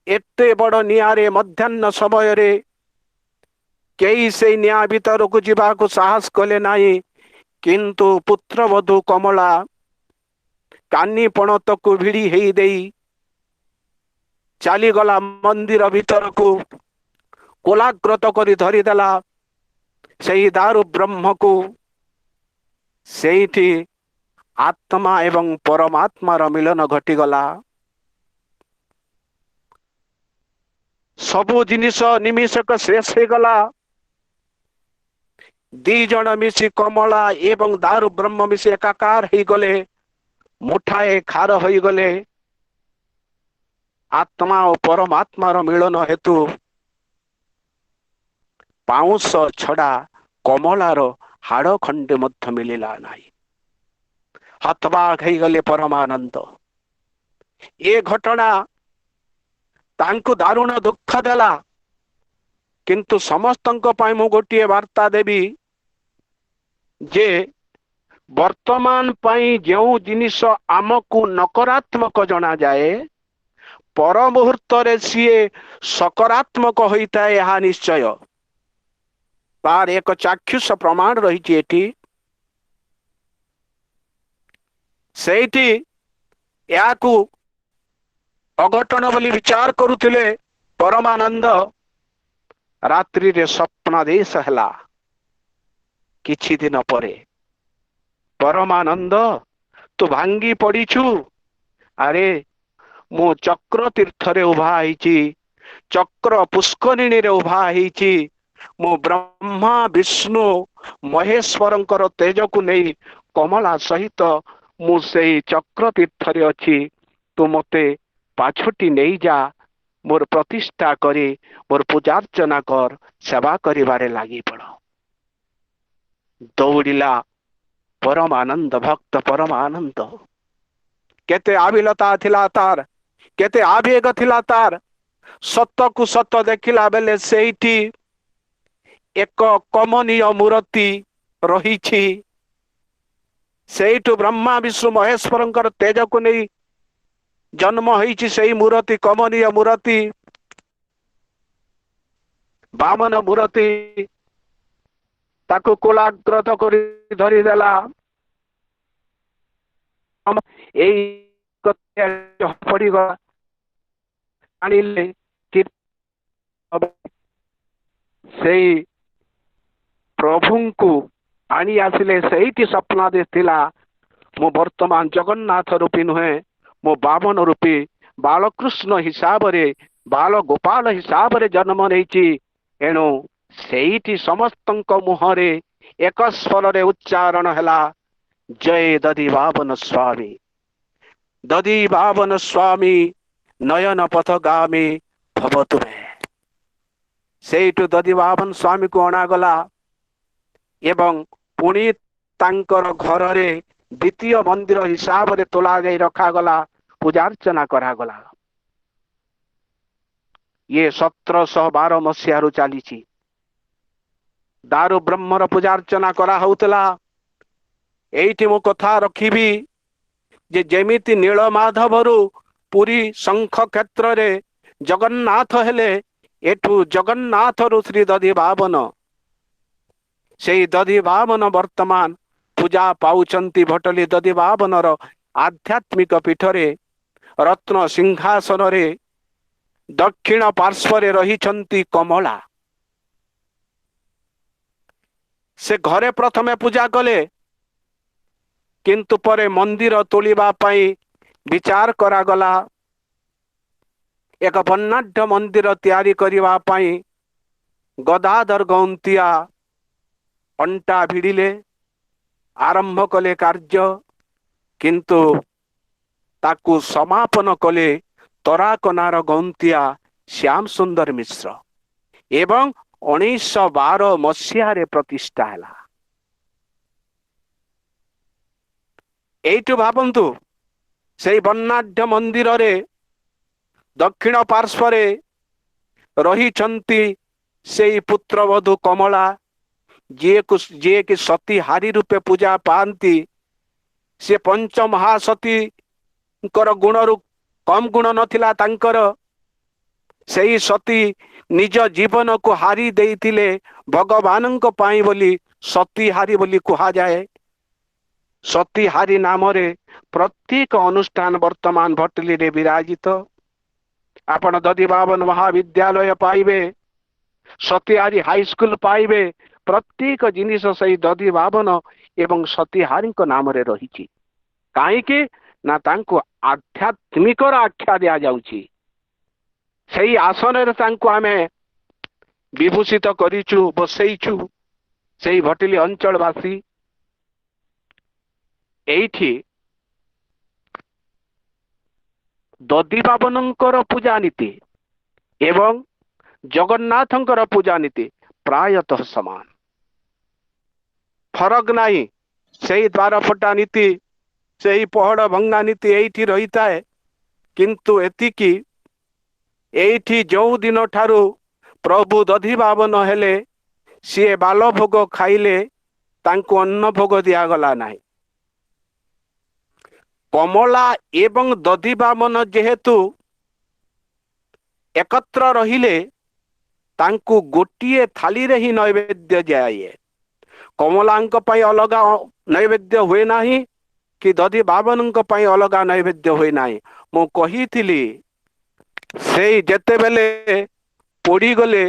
ଏତେ ବଡ଼ ନିଆଁରେ ମଧ୍ୟାହ୍ନ ସମୟରେ କେହି ସେଇ ନିଆଁ ଭିତରକୁ ଯିବାକୁ ସାହସ କଲେ ନାହିଁ। କିନ୍ତୁ ପୁତ୍ରବଧୂ କମଳା କାନି ପଣତକୁ ଭିଡ଼ି ହେଇ ଦେଇ ଚାଲିଗଲା ମନ୍ଦିର ଭିତରକୁ। କୋଲାଗ୍ରତ କରି ଧରିଦେଲା ସେଇ ଦାରୁ ବ୍ରହ୍ମକୁ। ସେଇଠି ଆତ୍ମା ଏବଂ ପରମାତ୍ମାର ମିଳନ ଘଟିଗଲା। ସବୁ ଜିନିଷ ନିମିଷକ ଶେଷ ହେଇଗଲା। ଦି ଜଣ ମିଶି, କମଳା ଏବଂ ଦାରୁ ବ୍ରହ୍ମ ମିଶି ଏକାକାର ହେଇଗଲେ, ମୁଠାଏ ଖାର ହୋଇଗଲେ। ଆତ୍ମା ଓ ପରମାତ୍ମାର ମିଳନ ହେତୁ ପାଉଁଶ ଛଡା କମଳାର ହାଡ଼ ଖଣ୍ଡେ ମଧ୍ୟ ମିଳିଲା ନାହିଁ। ହତବାକ୍ ହେଇଗଲେ ପରମାନନ୍ଦ। ଏ ଘଟଣା ତାଙ୍କୁ ଦାରୁଣ ଦୁଃଖ ଦେଲା। କିନ୍ତୁ ସମସ୍ତଙ୍କ ପାଇଁ ମୁଁ ଗୋଟିଏ ବାର୍ତ୍ତା ଦେବି ଯେ ବର୍ତ୍ତମାନ ପାଇଁ ଯେଉଁ ଜିନିଷ ଆମକୁ ନକାରାତ୍ମକ ଜଣାଯାଏ, ପର ମୁହୂର୍ତ୍ତରେ ସିଏ ସକାରାତ୍ମକ ହୋଇଥାଏ, ଏହା ନିଶ୍ଚୟ। ତାର ଏକ ଚାକ୍ଷୁଷ ପ୍ରମାଣ ରହିଛି ଏଠି। ସେଇଠି ଏହାକୁ ଅଘଟଣ ବୋଲି ବିଚାର କରୁଥିଲେ ପରମାନନ୍ଦ। ରାତ୍ରିରେ ସ୍ୱପ୍ନାଦେଶ ହେଲା। କିଛି ଦିନ ପରେ, ପରମାନନ୍ଦ ତୁ ଭାଙ୍ଗି ପଡ଼ିଛୁ। ଆରେ ମୁଁ ଚକ୍ର ତୀର୍ଥରେ ଉଭା ହେଇଛି, ଚକ୍ର ପୁଷ୍କରିଣୀରେ ଉଭା ହେଇଛି। ମୁଁ ବ୍ରହ୍ମା ବିଷ୍ଣୁ ମହେଶ୍ୱରଙ୍କର ତେଜକୁ ନେଇ କମଳା ସହିତ ମୁଁ ସେଇ ଚକ୍ର ତୀର୍ଥରେ ଅଛି। ତୁ ମୋତେ ପାଛୋଟି ନେଇଯା, ମୋର ପ୍ରତିଷ୍ଠା କରି ମୋର ପୂଜାର୍ଚ୍ଚନା କର, ସେବା କରିବାରେ ଲାଗିପଡ଼। ଦୌଡ଼ିଲା ପରମାନନ୍ଦ, ଭକ୍ତ ପରମାନନ୍ଦ। କେତେ ଆବିଲତା ଥିଲା ତାର, କେତେ ଆବେଗ ଥିଲା ତାର। ସତକୁ ସତ ଦେଖିଲା ବେଲେ ସେଇଠି ଏକ କମନୀୟ ମୂର୍ତ୍ତି ରହିଛି। ସେଇଠୁ ବ୍ରହ୍ମା ବିଷ୍ଣୁ ମହେଶ୍ୱରଙ୍କର ତେଜକୁ ନେଇ ଜନ୍ମ ହେଇଛି ସେଇ ମୂର୍ତ୍ତି, କମନୀୟ ମୂର୍ତ୍ତି, ବାମନ ମୂର୍ତ୍ତି। ତାକୁ କୋଳାଗ୍ରତ କରି ଧରିଦେଲା। ଏଇ ପଡ଼ିଗଲା। ଆଣିଲେ ସେଇ ପ୍ରଭୁଙ୍କୁ ଆଣି ଆସିଲେ। ସେଇଠି ସ୍ୱପ୍ନାଦେଶ ଥିଲା, ମୁଁ ବର୍ତ୍ତମାନ ଜଗନ୍ନାଥ ରୂପୀ ନୁହେଁ, ମୁଁ ବାମନ ରୂପୀ ବାଳକୃଷ୍ଣ ହିସାବରେ, ବାଳ ଗୋପାଳ ହିସାବରେ ଜନ୍ମ ନେଇଛି। ଏଣୁ ସେଇଠି ସମସ୍ତଙ୍କ ମୁହଁରେ ଏକ ସ୍ୱରରେ ଉଚ୍ଚାରଣ ହେଲା, ଜୟ ଦଧିବାବନ ସ୍ୱାମୀ, ଦଧିବାବନ ସ୍ୱାମୀ ନୟନ ପଥଗାମୀ ଭବ ତୁମେ। ସେଇଠୁ ଦଧିବାବନ ସ୍ୱାମୀକୁ ଅଣାଗଲା ଏବଂ ପୁଣି ତାଙ୍କର ଘରରେ ଦ୍ୱିତୀୟ ମନ୍ଦିର ହିସାବରେ ତୋଳା ଯାଇ ରଖାଗଲା, ପୂଜାର୍ଚ୍ଚନା କରାଗଲା। ଇଏ 1712 ମସିହାରୁ ଚାଲିଛି। ଦାରୁ ବ୍ରହ୍ମର ପୂଜାର୍ଚ୍ଚନା କରାହଉଥିଲା। ଏଇଠି ମୁଁ କଥା ରଖିବି ଯେ ଯେମିତି ନୀଳମାଧବରୁ ପୁରୀ ଶଙ୍ଖ କ୍ଷେତ୍ରରେ ଜଗନ୍ନାଥ ହେଲେ, ଏଠୁ ଜଗନ୍ନାଥରୁ ଶ୍ରୀ ଦଧିବାବନ। ସେଇ ଦଧିବାବନ ବର୍ତ୍ତମାନ ପୂଜା ପାଉଛନ୍ତି ଭଟଲି ଦଧିବାବନର ଆଧ୍ୟାତ୍ମିକ ପୀଠରେ। ରତ୍ନ ସିଂହାସନରେ ଦକ୍ଷିଣ ପାର୍ଶ୍ୱରେ ରହିଛନ୍ତି କମଳା। ସେ ଘରେ ପ୍ରଥମେ ପୂଜା କଲେ, କିନ୍ତୁ ପରେ ମନ୍ଦିର ତୋଳିବା ପାଇଁ ବିଚାର କରାଗଲା। ଏକ ବର୍ଣ୍ଣାଢ୍ୟ ମନ୍ଦିର ତିଆରି କରିବା ପାଇଁ ଗଦାଧର ଗୌନ୍ତିଆ ଅଣ୍ଟା ଭିଡ଼ିଲେ, ଆରମ୍ଭ କଲେ କାର୍ଯ୍ୟ। କିନ୍ତୁ ତାକୁ ସମାପନ କଲେ ତରାକନାର ଗୌନ୍ତିଆ ଶ୍ୟାମ ସୁନ୍ଦର ମିଶ୍ର ଏବଂ 1912 ମସିହାରେ ପ୍ରତିଷ୍ଠା ହେଲା। ଏଇଠୁ ଭାବନ୍ତୁ, ସେଇ ବର୍ଣ୍ଣାଢ୍ୟ ମନ୍ଦିରରେ ଦକ୍ଷିଣ ପାର୍ଶ୍ୱରେ ରହିଛନ୍ତି ସେଇ ପୁତ୍ରବଧୂ କମଳା, ଯିଏକି ସତୀ ହାରି ରୂପେ ପୂଜା ପାଆନ୍ତି। ସେ ପଞ୍ଚମହାସତୀଙ୍କର ଗୁଣରୁ କମ୍ ଗୁଣ ନଥିଲା ତାଙ୍କର। ସେଇ ସତୀ ନିଜ ଜୀବନକୁ ହାରି ଦେଇଥିଲେ ଭଗବାନଙ୍କ ପାଇଁ ବୋଲି ସତୀ ହାରି ବୋଲି କୁହାଯାଏ। ସତୀ ହାରି ନାମରେ ପ୍ରତ୍ୟେକ ଅନୁଷ୍ଠାନ ବର୍ତ୍ତମାନ ଭଟଲିରେ ବିରାଜିତ। ଆପଣ ଦଧିବାବନ ମହାବିଦ୍ୟାଳୟ ପାଇବେ, ସତୀହାରି ହାଇସ୍କୁଲ ପାଇବେ। ପ୍ରତ୍ୟେକ ଜିନିଷ ସେଇ ଦଧିବାବନ ଏବଂ ସତୀହାରିଙ୍କ ନାମରେ ରହିଛି। କାହିଁକି ନା ତାଙ୍କୁ ଆଧ୍ୟାତ୍ମିକର ଆଖ୍ୟା ଦିଆଯାଉଛି। ସେଇ ଆସନରେ ତାଙ୍କୁ ଆମେ ବିଭୂଷିତ କରିଛୁ, ବସେଇଛୁ। ସେଇ ଭଟଲି ଅଞ୍ଚଳବାସୀ ଏଇଠି ଦଧିବାବନଙ୍କର ପୂଜା ନୀତି ଏବଂ ଜଗନ୍ନାଥଙ୍କର ପୂଜା ନୀତି ପ୍ରାୟତଃ ସମାନ, ଫରକ ନାହିଁ। ସେଇ ଦ୍ୱାର ଫଟା ନୀତି, ସେଇ ପହଡ଼ ଭଙ୍ଗା ନୀତି ଏଇଠି ରହିଥାଏ। କିନ୍ତୁ ଏତିକି, ଏଇଠି ଯେଉଁ ଦିନ ଠାରୁ ପ୍ରଭୁ ଦଧିବାବନ ହେଲେ, ସିଏ ବାଲ ଭୋଗ ଖାଇଲେ, ତାଙ୍କୁ ଅନ୍ନ ଭୋଗ ଦିଆଗଲା ନାହିଁ। କମଳା ଏବଂ ଦଧିବାମନ ଯେହେତୁ एकत्र रहिले तांकु गोटिए थाली रे ही नैवेद्य जाए। कमलांक पई अलगा नैवेद्य हुए नाही कि दधि बाबनंक पई अलगा नैवेद्य हुए नाही। मु कहिथिली ସେଇ ଯେତେବେଳେ ପୋଡ଼ିଗଲେ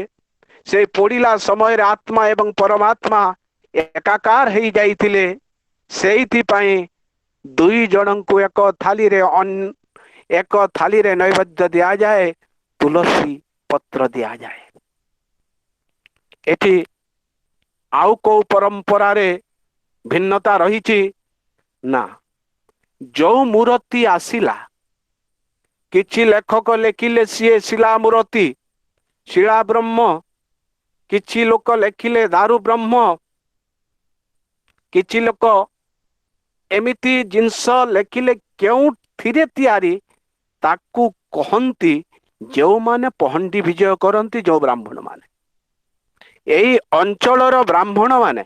ସେ ପୋଡ଼ିଲା ସମୟରେ ଆତ୍ମା ଏବଂ ପରମାତ୍ମା ଏକାକାର ହେଇ ଯାଇଥିଲେ। ସେଇଥିପାଇଁ ଦୁଇ ଜଣଙ୍କୁ ଏକ ଥାଳିରେ ନୈବେଦ୍ୟ ଦିଆଯାଏ, ତୁଳସୀ ପତ୍ର ଦିଆଯାଏ। ଏଠି ଆଉ କୋଉ ପରମ୍ପରାରେ ଭିନ୍ନତା ରହିଛି ନା, ଯୋଉ ମୂର୍ତ୍ତି ଆସିଲା, କିଛି ଲେଖକ ଲେଖିଲେ ସିଏ ଶିଳା ମୂର୍ତ୍ତି, ଶିଳା ବ୍ରହ୍ମ, କିଛି ଲୋକ ଲେଖିଲେ ଦାରୁ ବ୍ରହ୍ମ, କିଛି ଲୋକ ଏମିତି ଜିନିଷ ଲେଖିଲେ କେଉଁଥିରେ ତିଆରି ତାକୁ କହନ୍ତି ଯେଉଁମାନେ ପହଣ୍ଡି ବିଜୟ କରନ୍ତି, ଯୋଉ ବ୍ରାହ୍ମଣ ମାନେ। ଏଇ ଅଞ୍ଚଳର ବ୍ରାହ୍ମଣ ମାନେ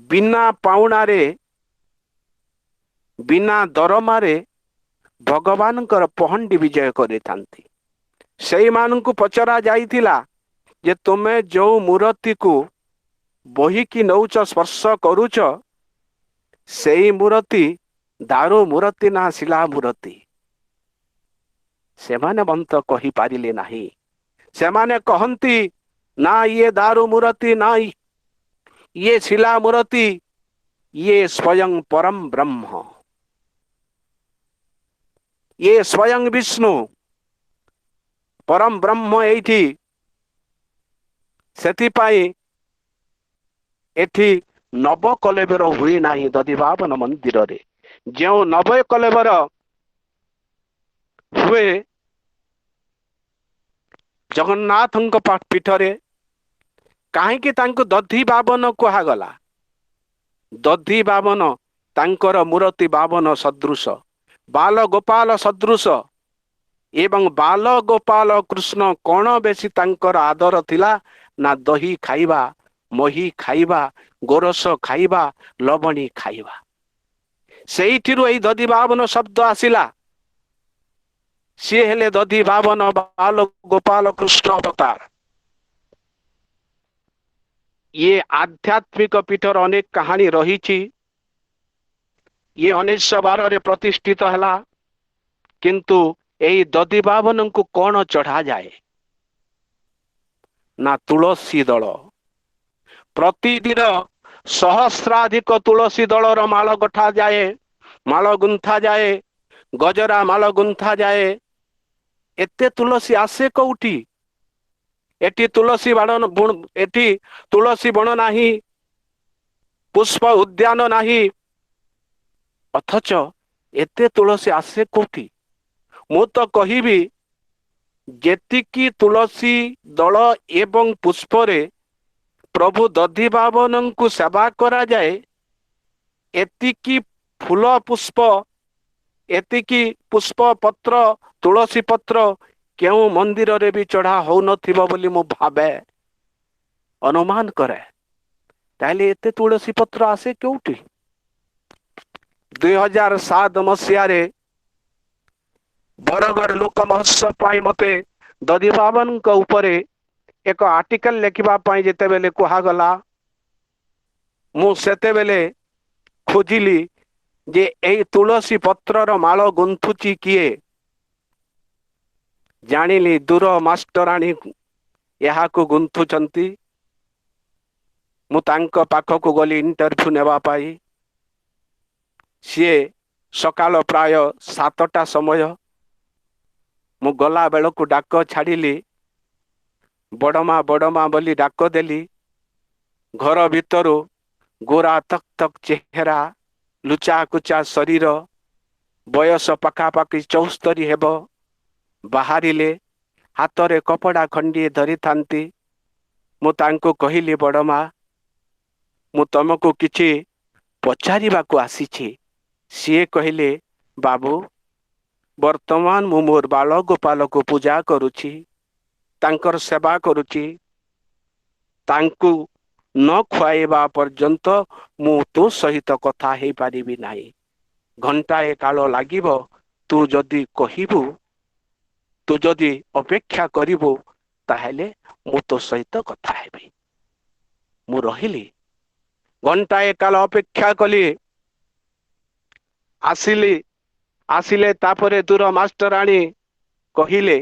ବିନା ପାଉଣାରେ, ବିନା ଦରମାରେ ଭଗବାନଙ୍କର ପହଣ୍ଡି ବିଜୟ କରିଥାନ୍ତି। ସେଇମାନଙ୍କୁ ପଚରା ଯାଇଥିଲା ଯେ ତୁମେ ଯୋଉ ମୂର୍ତ୍ତିକୁ ବୋହିକି ନଉଛ, ସ୍ପର୍ଶ କରୁଛ, ସେଇ ମୂର୍ତ୍ତି ଦାରୁ ମୂର୍ତ୍ତି ନା ଶିଳା ମୂର୍ତ୍ତି? ସେମାନେ ମନ୍ତ କହିପାରିଲେ ନାହିଁ। ସେମାନେ କହନ୍ତି ନା ଇଏ ଦାରୁ ମୂର୍ତ୍ତି, ନା ଇଏ ଶିଳା ମୂର୍ତ୍ତି, ଇଏ ସ୍ୱୟଂ ପରମ ବ୍ରହ୍ମ, ଇଏ ସ୍ୱୟଂ ବିଷ୍ଣୁ ପରମ ବ୍ରହ୍ମ ଏଇଠି। ସେଥିପାଇଁ ଏଠି ନବକଳେବର ହୁଏ ନାହିଁ ଦଧିବାବନ ମନ୍ଦିରରେ। ଯେଉଁ ନବକଳେବର ହୁଏ ଜଗନ୍ନାଥଙ୍କ ପୀଠରେ, କାହିଁକି ତାଙ୍କୁ ଦଧିବାବନ କୁହାଗଲା? ଦଧିବାବନ ତାଙ୍କର ମୂର୍ତ୍ତି ବାବନ ସଦୃଶ, ବାଲ ଗୋପାଳ ସଦୃଶ। ଏବଂ ବାଲ ଗୋପାଳ କୃଷ୍ଣ କଣ ବେଶୀ ତାଙ୍କର ଆଦର ଥିଲା ନା ଦହି ଖାଇବା, ମହି ଖାଇବା, ଗୋରସ ଖାଇବା, ଲବଣୀ ଖାଇବା। ସେଇଥିରୁ ଏଇ ଦଧିବାବନ ଶବ୍ଦ ଆସିଲା। ସିଏ ହେଲେ ଦଧିବାବନ ବାଲ ଗୋପାଳ କୃଷ୍ଣ ଅବତାର। ଇଏ ଆଧ୍ୟାତ୍ମିକ ପୀଠର ଅନେକ କାହାଣୀ ରହିଛି। ଇଏ 1912ରେ ପ୍ରତିଷ୍ଠିତ ହେଲା। କିନ୍ତୁ ଏଇ ଦଧିବାବନଙ୍କୁ କଣ ଚଢାଯାଏ ନା ତୁଳସୀ ଦଳ। ପ୍ରତିଦିନ ସହସ୍ରାଧିକ ତୁଳସୀ ଦଳର ମାଳ ଗଠା ଯାଏ, ମାଳ ଗୁନ୍ଥା ଯାଏ, ଗଜରା ମାଳ ଗୁନ୍ଥା ଯାଏ। ଏତେ ତୁଳସୀ ଆସେ କୋଉଠି? ଏଠି ତୁଳସୀ ବଣ ନାହିଁ, ପୁଷ୍ପ ଉଦ୍ୟାନ ନାହିଁ, ଅଥଚ ଏତେ ତୁଳସୀ ଆସେ କୋଉଠି? ମୁଁ ତ କହିବି, ଯେତିକି ତୁଳସୀ ଦଳ ଏବଂ ପୁଷ୍ପରେ ପ୍ରଭୁ ଦଧିବାବନଙ୍କୁ ସେବା କରାଯାଏ, ଏତିକି ଫୁଲ ପୁଷ୍ପ, ଏତିକି ପୁଷ୍ପ ପତ୍ର, ତୁଳସୀ ପତ୍ର କେଉଁ ମନ୍ଦିରରେ ବି ଚଢା ହଉନଥିବ ବୋଲି ମୁଁ ଭାବେ, ଅନୁମାନ କରେ। ତାହେଲେ ଏତେ ତୁଳସୀ ପତ୍ର ଆସେ କେଉଁଠି? 2007 ମସିହାରେ ବରଗଡ଼ ଲୋକ ମହୋତ୍ସବ ପାଇଁ ମତେ ଦଧିବାବନଙ୍କ ଉପରେ ଏକ ଆର୍ଟିକଲ ଲେଖିବା ପାଇଁ ଯେତେବେଳେ କୁହାଗଲା, ମୁଁ ସେତେବେଳେ ଖୋଜିଲି ଯେ ଏଇ ତୁଳସୀ ପତ୍ରର ମାଳ ଗୁନ୍ଥୁଛି କିଏ? ଜାଣିଲି ଦୂର ମାଷ୍ଟରାଣୀ ଏହାକୁ ଗୁନ୍ଥୁଛନ୍ତି। ମୁଁ ତାଙ୍କ ପାଖକୁ ଗଲି ଇଣ୍ଟରଭ୍ୟୁ ନେବା ପାଇଁ। ସିଏ ସକାଳ ପ୍ରାୟ 7ଟା ସମୟ। ମୁଁ ଗଲା ବେଳକୁ ଡାକ ଛାଡ଼ିଲି, ବଡ଼ମା ବଡ଼ମା ବୋଲି ଡାକ ଦେଲି। ଘର ଭିତରୁ ଗୋରା ତକ୍ ତକ୍ ଚେହେରା, ଲୁଚା କୁଚା ଶରୀର, ବୟସ ପାଖାପାଖି 74 ହେବ, ବାହାରିଲେ। ହାତରେ କପଡ଼ା ଖଣ୍ଡିଏ ଧରିଥାନ୍ତି। ମୁଁ ତାଙ୍କୁ କହିଲି, ବଡ଼ମା, ମୁଁ ତମକୁ କିଛି ପଚାରିବାକୁ ଆସିଛି। ସିଏ କହିଲେ, ବାବୁ, ବର୍ତ୍ତମାନ ମୁଁ ମୋର ବାଳ ଗୋପାଳକୁ ପୂଜା କରୁଛି, ତାଙ୍କର ସେବା କରୁଛି। ତାଙ୍କୁ ନ ଖୁଆଇବା ପର୍ଯ୍ୟନ୍ତ ମୁଁ ତୋ ସହିତ କଥା ହେଇପାରିବି ନାହିଁ। ଘଣ୍ଟାଏ କାଳ ଲାଗିବ। ତୁ ଯଦି କହିବୁ, ତୁ ଯଦି ଅପେକ୍ଷା କରିବୁ, ତାହେଲେ ମୁଁ ତୋ ସହିତ କଥା ହେବି। ମୁଁ ରହିଲି। ଘଣ୍ଟାଏ କାଳ ଅପେକ୍ଷା କଲି। ଆସିଲି। ଆସିଲେ। ତାପରେ ଦୂର ମାଷ୍ଟରାଣୀ କହିଲେ,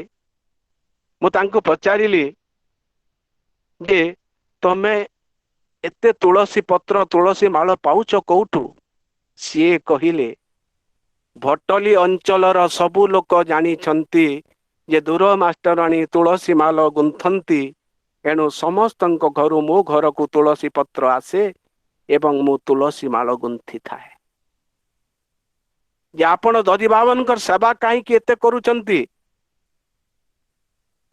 ମୁଁ ତାଙ୍କୁ ପଚାରିଲି ଯେ ତମେ ଏତେ ତୁଳସୀ ପତ୍ର ତୁଳସୀ ମାଳ ପାଉଛ କୋଉଠୁ? ସିଏ କହିଲେ, ଭଟଲି ଅଞ୍ଚଳର ସବୁ ଲୋକ ଜାଣିଛନ୍ତି ଯେ ଦୂର ମାଷ୍ଟରାଣୀ ତୁଳସୀ ମାଳ ଗୁନ୍ଥନ୍ତି, ଏଣୁ ସମସ୍ତଙ୍କ ଘରୁ ମୋ ଘରକୁ ତୁଳସୀ ପତ୍ର ଆସେ ଏବଂ ମୁଁ ତୁଳସୀ ମାଳ ଗୁନ୍ଥିଥାଏ। ଯେ ଆପଣ ଦଧିବାବନଙ୍କର ସେବା କାହିଁକି ଏତେ କରୁଛନ୍ତି?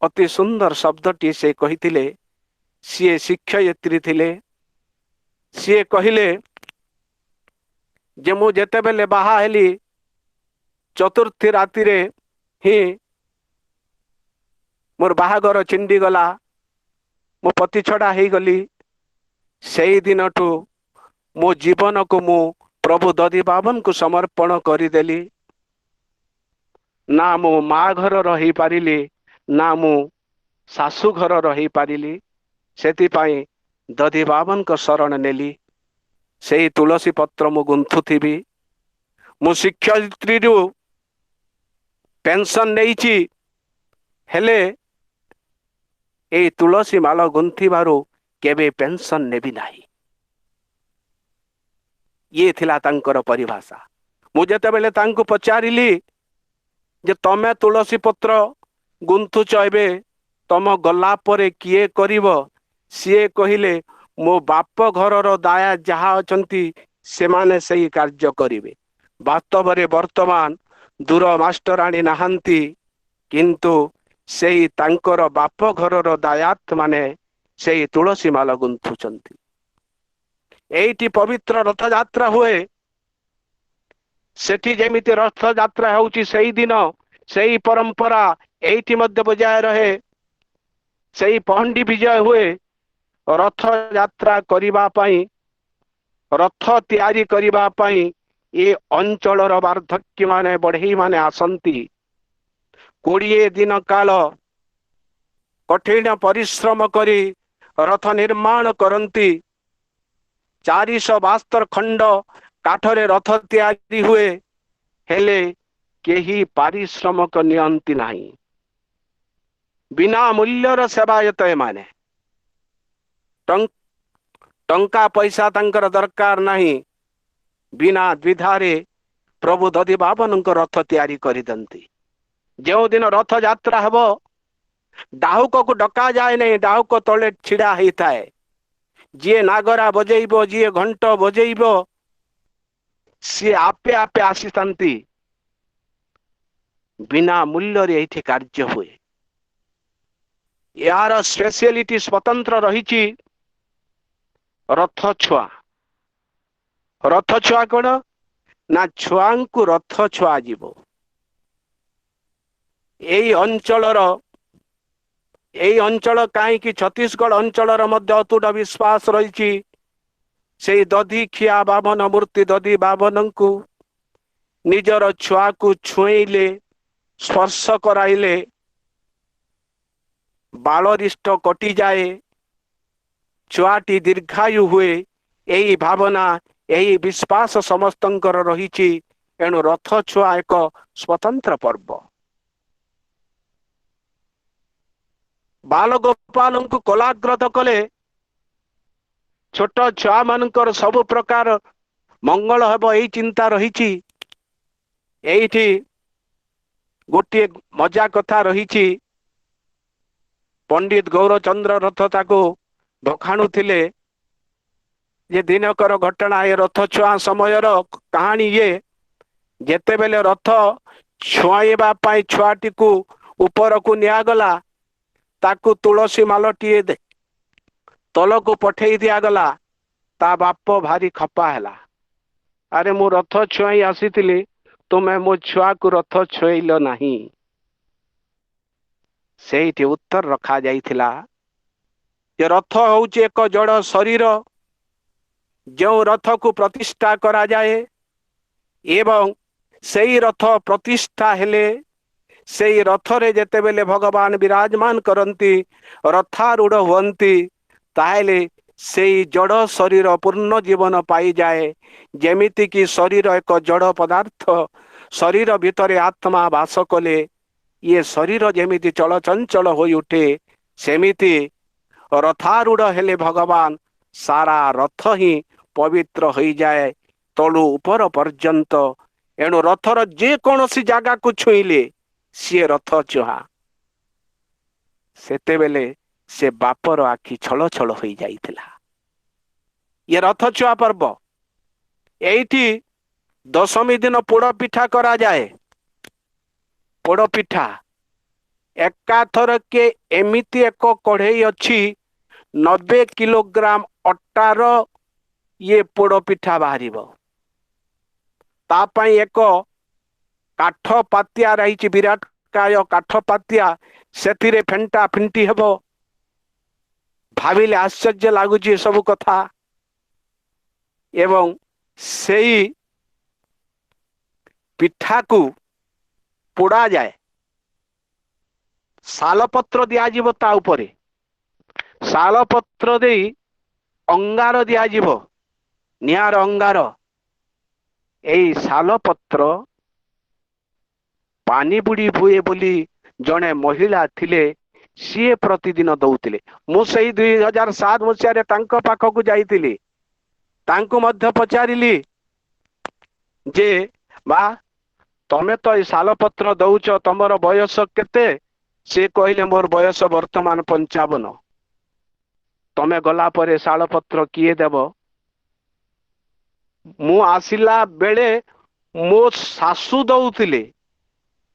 ଅତି ସୁନ୍ଦର ଶବ୍ଦଟି ସେ କହିଥିଲେ। ସିଏ ଶିକ୍ଷୟିତ୍ରୀ ଥିଲେ। ସିଏ କହିଲେ ଯେ ମୁଁ ଯେତେବେଳେ ବାହା ହେଲି, ଚତୁର୍ଥୀ ରାତିରେ ହିଁ ମୋର ବାହାଘର ଛିଣ୍ଡିଗଲା, ମୁଁ ପତିଛଡ଼ା ହେଇଗଲି। ସେଇ ଦିନଠୁ ମୋ ଜୀବନକୁ ମୁଁ ପ୍ରଭୁ ଦଧିବାବନକୁ ସମର୍ପଣ କରିଦେଲି। ନା ମୁଁ ମା ଘର ରହିପାରିଲି, ନା ମୁଁ ଶାଶୁ ଘର ରହିପାରିଲି। ସେଥିପାଇଁ ଦଧିବାବନଙ୍କ ଶରଣ ନେଲି। ସେଇ ତୁଳସୀ ପତ୍ର ମୁଁ ଗୁନ୍ଥୁଥିବି। ମୁଁ ଶିକ୍ଷୟିତ୍ରୀରୁ ପେନସନ ନେଇଛି, ହେଲେ ଏଇ ତୁଳସୀ ମାଳ ଗୁନ୍ଥିବାରୁ କେବେ ପେନସନ ନେବି ନାହିଁ। ଇଏ ଥିଲା ତାଙ୍କର ପରିଭାଷା। ମୁଁ ଯେତେବେଳେ ତାଙ୍କୁ ପଚାରିଲି ଯେ ତମେ ତୁଳସୀ ପତ୍ର ଗୁନ୍ଥୁଛ, ଏବେ ତମ ଗଲା ପରେ କିଏ କରିବ? ସିଏ କହିଲେ, ମୋ ବାପ ଘରର ଦାୟା ଯାହା ଅଛନ୍ତି ସେମାନେ ସେଇ କାର୍ଯ୍ୟ କରିବେ। ବାସ୍ତବରେ ବର୍ତ୍ତମାନ ଦୂର ମାଷ୍ଟରାଣୀ ନାହାନ୍ତି, କିନ୍ତୁ ସେଇ ତାଙ୍କର ବାପ ଘରର ଦାୟାତ ମାନେ ସେଇ ତୁଳସୀ ମାଳ ଗୁନ୍ଥୁଛନ୍ତି। ଏଇଠି ପବିତ୍ର ରଥଯାତ୍ରା ହୁଏ। ସେଠି ଯେମିତି ରଥଯାତ୍ରା ହେଉଛି ସେଇ ଦିନ ସେଇ ପରମ୍ପରା ଏଇଠି ମଧ୍ୟ ବଜାୟ ରହେ। ସେଇ ପହଣ୍ଡି ବିଜୟ ହୁଏ। ରଥଯାତ୍ରା କରିବା ପାଇଁ, ରଥ ତିଆରି କରିବା ପାଇଁ ଏ ଅଞ୍ଚଳର ବାର୍ଦ୍ଧକ୍ୟ ମାନେ ବଢେଇ ମାନେ ଆସନ୍ତି। 20 ଦିନ କାଳ କଠିନ ପରିଶ୍ରମ କରି ରଥ ନିର୍ମାଣ କରନ୍ତି। 472 ଖଣ୍ଡ କାଠରେ ରଥ ତିଆରି ହୁଏ, ହେଲେ କେହି ପାରିଶ୍ରମିକ ନିଅନ୍ତି ନାହିଁ। ବିନା ମୂଲ୍ୟର ସେବାୟତ ଏମାନେ। ଟଙ୍କା ପଇସା ତାଙ୍କର ଦରକାର ନାହିଁ। ବିନା ଦ୍ୱିଧାରେ ପ୍ରଭୁ ଦଧିବାବନଙ୍କ ରଥ ତିଆରି କରିଦିଅନ୍ତି। ଯେଉଁଦିନ ରଥଯାତ୍ରା ହେବ, ଡାହୁକକୁ ଡକାଯାଏ ନାହିଁ, ଡାହୁକ ତଳେ ଛିଡା ହେଇଥାଏ। ଯିଏ ନାଗରା ବଜେଇବ, ଯିଏ ଘଣ୍ଟ ବଜେଇବ, ସିଏ ଆପେ ଆପେ ଆସିଥାନ୍ତି। ବିନା ମୂଲ୍ୟରେ ଏଇଠି କାର୍ଯ୍ୟ ହୁଏ। ଏହାର ସ୍ପେଶିଆଲିଟି ସ୍ୱତନ୍ତ୍ର ରହିଛି। ରଥ ଛୁଆ। ରଥ ଛୁଆ କଣ ନା, ଛୁଆଙ୍କୁ ରଥ ଛୁଆ ଯିବ। ଏଇ ଅଞ୍ଚଳ କାହିଁକି ଛତିଶଗଡ଼ ଅଞ୍ଚଳର ମଧ୍ୟ ଅତୁଟ ବିଶ୍ୱାସ ରହିଛି। ସେଇ ଦଧିଖିଆ ବାବନ ମୂର୍ତ୍ତି ଦଧିବାବନଙ୍କୁ ନିଜର ଛୁଆକୁ ଛୁଇଁଲେ, ସ୍ପର୍ଶ କରାଇଲେ ବାଳରିଷ୍ଟ କଟିଯାଏ, ଛୁଆଟି ଦୀର୍ଘାୟୁ ହୁଏ। ଏହି ଭାବନା, ଏହି ବିଶ୍ୱାସ ସମସ୍ତଙ୍କର ରହିଛି। ଏଣୁ ରଥ ଛୁଆ ଏକ ସ୍ୱତନ୍ତ୍ର ପର୍ବ। ବାଲଗୋପାଳଙ୍କୁ କୋଲାଗ୍ରତ କଲେ ଛୋଟ ଛୁଆ ମାନଙ୍କର ସବୁ ପ୍ରକାର ମଙ୍ଗଳ ହେବ, ଏଇ ଚିନ୍ତା ରହିଛି। ଏଇଠି ଗୋଟିଏ ମଜା କଥା ରହିଛି। ପଣ୍ଡିତ ଗୌରଚନ୍ଦ୍ର ରଥ ତାକୁ ଦଖାଣୁଥିଲେ ଯେ ଦିନକର ଘଟଣା, ଏ ରଥ ଛୁଆ ସମୟର କାହାଣୀ। ଇଏ ଯେତେବେଳେ ରଥ ଛୁଆଇବା ପାଇଁ ଛୁଆଟିକୁ ଉପରକୁ ନିଆଗଲା, ତାକୁ ତୁଳସୀ ମାଲଟିଏ ତଳକୁ ପଠେଇ ଦିଆଗଲା। ତା ବାପ ଭାରି ଖପା ହେଲା। ଆରେ ମୁଁ ରଥ ଛୁଆଇ ଆସିଥିଲି, ତୁମେ ମୋ ଛୁଆକୁ ରଥ ଛୁଆଇଲ ନାହିଁ। ସେଇଠି ଉତ୍ତର ରଖାଯାଇଥିଲା ଯେ ରଥ ହେଉଛି ଏକ ଜଡ଼ ଶରୀର, ଯେଉଁ ରଥକୁ ପ୍ରତିଷ୍ଠା କରାଯାଏ ଏବଂ ସେଇ ରଥ ପ୍ରତିଷ୍ଠା ହେଲେ ସେଇ ରଥରେ ଯେତେବେଳେ ଭଗବାନ ବିରାଜମାନ କରନ୍ତି, ରଥାରୂଢ ହୁଅନ୍ତି, ତାହେଲେ ସେଇ ଜଡ଼ ଶରୀର ପୂର୍ଣ୍ଣ ଜୀବନ ପାଇଯାଏ। ଯେମିତିକି ଶରୀର ଏକ ଜଡ଼ ପଦାର୍ଥ, शरीर भितर आत्मा वास कले ये शरीर जेमिति चलचंचल होई उठे सेमिति रथारूढ़ हेले भगवान सारा रथ ही पवित्र हो जाए तलु ऊपर पर्यंत। एणु रथर जे कौनसी जगह को छुईले सी रथ चुहा सेतेबेले से बापर आखि छल छल हो जाइथिला। ये रथ छुआ पर्व एठी दशमी दिन पोड़ पिठा करा जाए। पोड़ पिठा एकाथर के एमिति एक कढ़ई अच्छी 90 किलोग्राम अटार ये पोड़ पिठा बाहर तापाई एक काठ पातिया रही विराट काय काठ पातिया से फेंटा फिंटी हेब भाविले आश्चर्य लगुच सब कथा एवं सेई पिठा को पोड़ा जाए शालपत्र दियाजिबो ता उपरे शालपत्र दे अंगार दियाजिबो नियार अंगार एई शालपत्र पानी बुड़ी भुए बोली जड़े महिला थिले सी प्रतिदिन दौले मु से 2007 मसीह पाखक जाइली तांको मध्य पचारिली जे बा तमे तो ये शालपत्र दौच तमर बयस केते से कहले मोर बयस वर्तमान 55 तमे गला परे शालपत्र किए देव मु आसिला बेले मो सासु दौतिले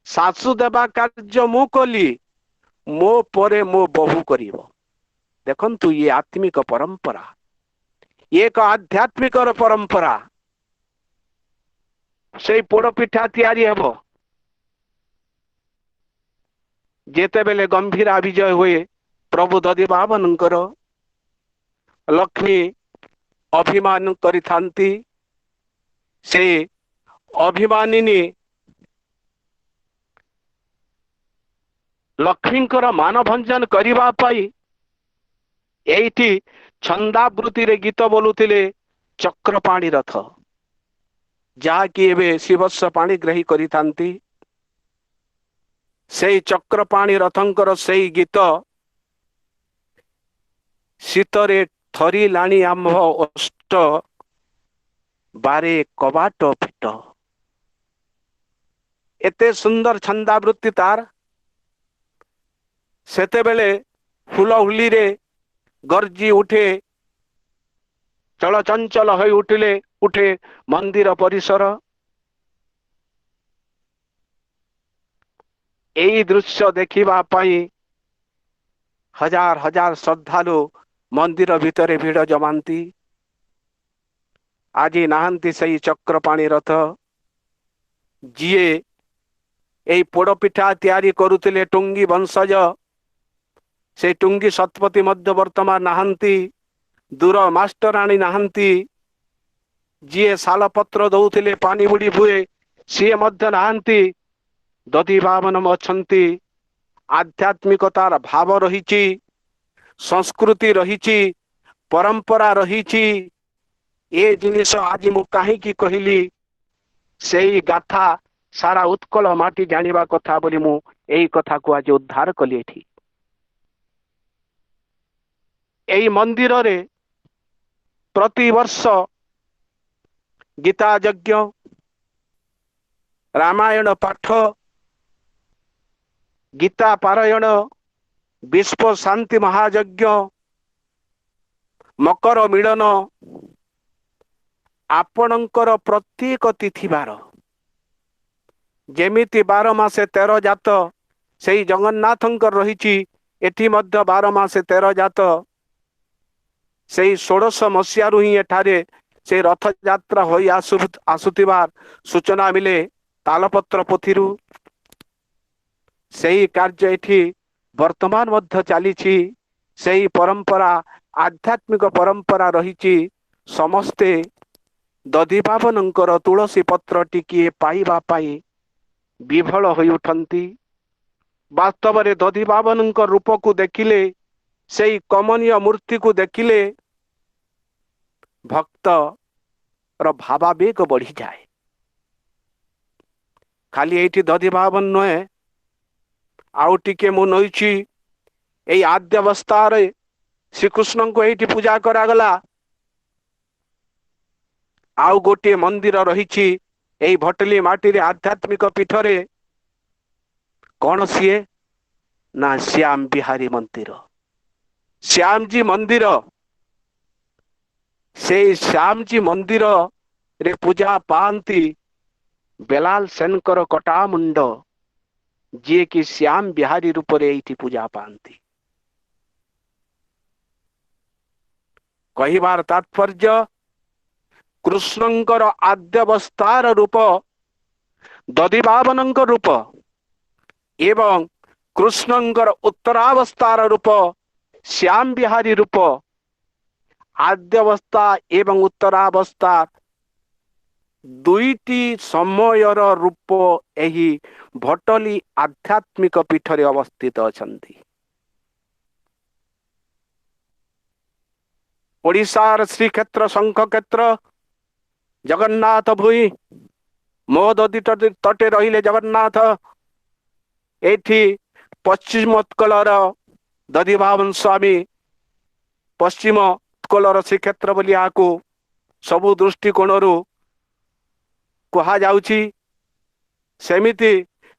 सासु देवा कार्य मु कली मो परे मो बहु करिवो। देखंतु ये आत्मिक परंपरा एक आध्यात्मिक परंपरा से पोड़ पिठा तैयारी हेबो जेते बेले गंभीर विजय हुए प्रभु दधि बाबनकर लक्ष्मी अभिमान करिथांती से अभिमानिनी लक्ष्मींकर मान भंजन करिबा पाई एठी छंदावृत्ति रे गीत बोलुथिले चक्रपाणी रथ जहाँकि एबे शिवस्व पाणी ग्रही करिथांती से चक्रपाणी रथंकर से गीत शीतरे थरी लाणी आम्भ अष्ट बारे कबाट फिट एते सुंदर छंदावृत्ति तार सेते बेले हुलहुली रे गर्जी उठे चलचंचल हो उठे मंदिर परिसर यही दृश्य देखिबा पाई हजार हजार श्रद्धालु मंदिर भितरे भिड़ जमांती। आज नाहंती सही चक्रपाणी रथ जीए यही पोड़ पिठा तैयारी करुतिले टुंगी वंशज से टुंगी शतपथी मध्य वर्तमान नाहंती दूर मास्टराणी नाहंती जीए शालपत्र दौथिले पानी बुड़ी भुए सी मध्य नाहंती दधि बामनम अछंती आध्यात्मिकतार भाव रहीची संस्कृति रहीची परंपरा रहीची ए जिनिस आज मु काहे की कहली सेई गाथा सारा उत्कल माटी जानिबा कथा बोली मु एई कथा को आज उद्धार कली एठी। एई मंदिर रे प्रति वर्ष गीता यज्ञ रामायण पाठ गीता पारायण विश्व शांति महायज्ञ मकर मिलन आपणकर प्रत्येक तिथि बार जेमिति 12 मासे 13 जात से जगन्नाथंकर रही एठी मध्य 12 मासे 13 जात से 1600 मसीह ही एठारे से रथ यात्रा हो आसुथिबार सूचना मिले तालपत्र पोथीरु सही कार्य एठी वर्तमान मध्य चली सही परंपरा आध्यात्मिक परंपरा रही समस्ते दधि बाबनकर तुलसी पत्र टिकिए पाइबा पाई विभल होई उठंती। वास्तव में दधि बाबनकर रूप को देखिले सही कमनीय मूर्ति को देखिले भक्त रो भावावेग बढ़ी जाए। ଖାଲି ଏଇଠି ଦଧି ବାବନ ନୁହେଁ, ଆଉ ଟିକେ ମୁଁ ନଇଛି ଏଇ ଆଦ୍ୟ ଅବସ୍ଥାରେ ଶ୍ରୀକୃଷ୍ଣଙ୍କୁ ଏଇଠି ପୂଜା କରାଗଲା। ଆଉ ଗୋଟିଏ ମନ୍ଦିର ରହିଛି ଏଇ ଭଟଲି ମାଟିରେ ଆଧ୍ୟାତ୍ମିକ ପୀଠରେ। କଣ ସିଏ? ନା ଶ୍ୟାମ ବିହାରୀ ମନ୍ଦିର, ଶ୍ୟାମଜୀ ମନ୍ଦିର। ସେଇ ଶ୍ୟାମଜୀ ମନ୍ଦିରରେ ପୂଜା ପାଆନ୍ତି ବେଲାଲ ସେନଙ୍କର କଟା ମୁଣ୍ଡ, ଯିଏକି ଶ୍ୟାମ ବିହାରୀ ରୂପରେ ଏଇଠି ପୂଜା ପାଆନ୍ତି। କହିବାର ତାତ୍ପର୍ଯ୍ୟ, କୃଷ୍ଣଙ୍କର ଆଦ୍ୟାବସ୍ଥାର ରୂପ ଦଧିବାବନଙ୍କ ରୂପ ଏବଂ କୃଷ୍ଣଙ୍କର ଉତ୍ତରାବସ୍ଥାର ରୂପ ଶ୍ୟାମ ବିହାରୀ ରୂପ। ଆଦ୍ୟାବସ୍ଥା ଏବଂ ଉତ୍ତରାବସ୍ଥା ଦୁଇଟି ସମୟର ରୂପ ଏହି ଭଟଲି ଆଧ୍ୟାତ୍ମିକ ପୀଠରେ ଅବସ୍ଥିତ ଅଛନ୍ତି। ଓଡ଼ିଶାର ଶ୍ରୀକ୍ଷେତ୍ର ଶଙ୍ଖକ୍ଷେତ୍ର ଜଗନ୍ନାଥ ଭୂଇଁ, ମୋ ଦଧି ତଟେ ରହିଲେ ଜଗନ୍ନାଥ। ଏଠି ପଶ୍ଚିମ ଉତ୍କଳର ଦଧିବାବନ ସ୍ୱାମୀ, ପଶ୍ଚିମ ଉତ୍କଳର ଶ୍ରୀକ୍ଷେତ୍ର ବୋଲି ଏହାକୁ ସବୁ ଦୃଷ୍ଟିକୋଣରୁ କୁହାଯାଉଛି। ସେମିତି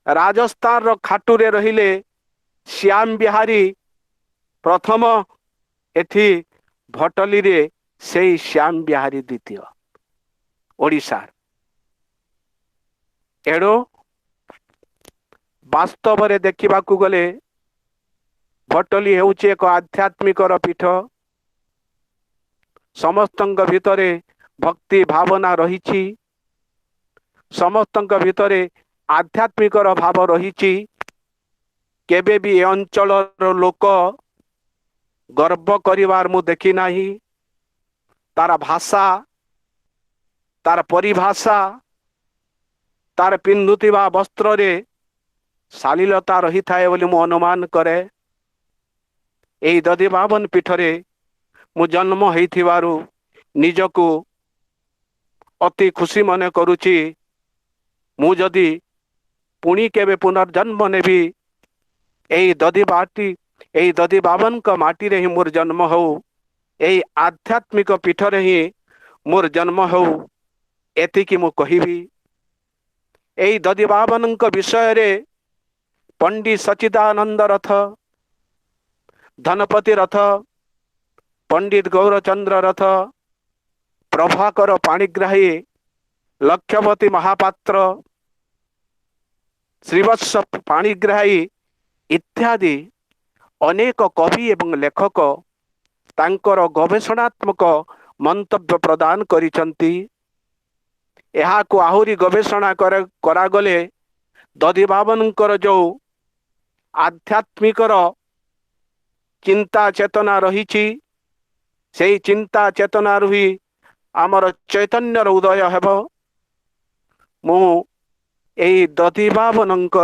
ରାଜସ୍ଥାନର ଖାଟୁରେ ରହିଲେ ଶ୍ୟାମ ବିହାରୀ ପ୍ରଥମ, ଏଠି ଭଟଲିରେ ସେଇ ଶ୍ୟାମ ବିହାରୀ ଦ୍ୱିତୀୟ। ଓଡ଼ିଶାର ଏଣୁ ବାସ୍ତବରେ ଦେଖିବାକୁ ଗଲେ ଭଟଲି ହେଉଛି ଏକ ଆଧ୍ୟାତ୍ମିକର ପୀଠ। ସମସ୍ତଙ୍କ ଭିତରେ ଭକ୍ତି ଭାବନା ରହିଛି, ସମସ୍ତଙ୍କ ଭିତରେ ଆଧ୍ୟାତ୍ମିକର ଭାବ ରହିଛି। କେବେ ବି ଏ ଅଞ୍ଚଳର ଲୋକ ଗର୍ବ କରିବାର ମୁଁ ଦେଖି ନାହିଁ। ତାର ଭାଷା, ତାର ପରିଭାଷା, ତାର ପିନ୍ଧୁଥିବା ବସ୍ତ୍ରରେ ଶାଳୀନତା ରହିଥାଏ ବୋଲି ମୁଁ ଅନୁମାନ କରେ। ଏହି ଦଧିବାବନ ପୀଠରେ ମୁଁ ଜନ୍ମ ହେଇଥିବାରୁ ନିଜକୁ ଅତି ଖୁସି ମନେ କରୁଛି। ମୁଁ ଯଦି ପୁଣି କେବେ ପୁନର୍ଜନ୍ମ ନେବି, ଏହି ଦଧିବାବନଙ୍କ ମାଟିରେ ହିଁ ମୋର ଜନ୍ମ ହଉ, ଏହି ଆଧ୍ୟାତ୍ମିକ ପୀଠରେ ହିଁ ମୋର ଜନ୍ମ ହଉ, ଏତିକି ମୁଁ କହିବି। ଏହି ଦଧିବାବନଙ୍କ ବିଷୟରେ ପଣ୍ଡିତ ସଚିଦାନନ୍ଦ ରଥ, ଧନପତି ରଥ, ପଣ୍ଡିତ ଗୌରଚନ୍ଦ୍ର ରଥ, ପ୍ରଭାକର ପାଣିଗ୍ରାହୀ, ଲକ୍ଷ୍ୟବତୀ ମହାପାତ୍ର, ଶ୍ରୀବତ୍ସ ପାଣିଗ୍ରାହୀ ଇତ୍ୟାଦି ଅନେକ କବି ଏବଂ ଲେଖକ ତାଙ୍କର ଗବେଷଣାତ୍ମକ ମନ୍ତବ୍ୟ ପ୍ରଦାନ କରିଛନ୍ତି। ଏହାକୁ ଆହୁରି ଗବେଷଣା କରାଗଲେ ଦଧିବାବନଙ୍କର ଯେଉଁ ଆଧ୍ୟାତ୍ମିକର ଚିନ୍ତା ଚେତନା ରହିଛି, ସେହି ଚିନ୍ତା ଚେତନାରୁ ହିଁ ଆମର ଚୈତନ୍ୟର ଉଦୟ ହେବ। ମୁଁ ଏହି ଦଧିବାବନଙ୍କ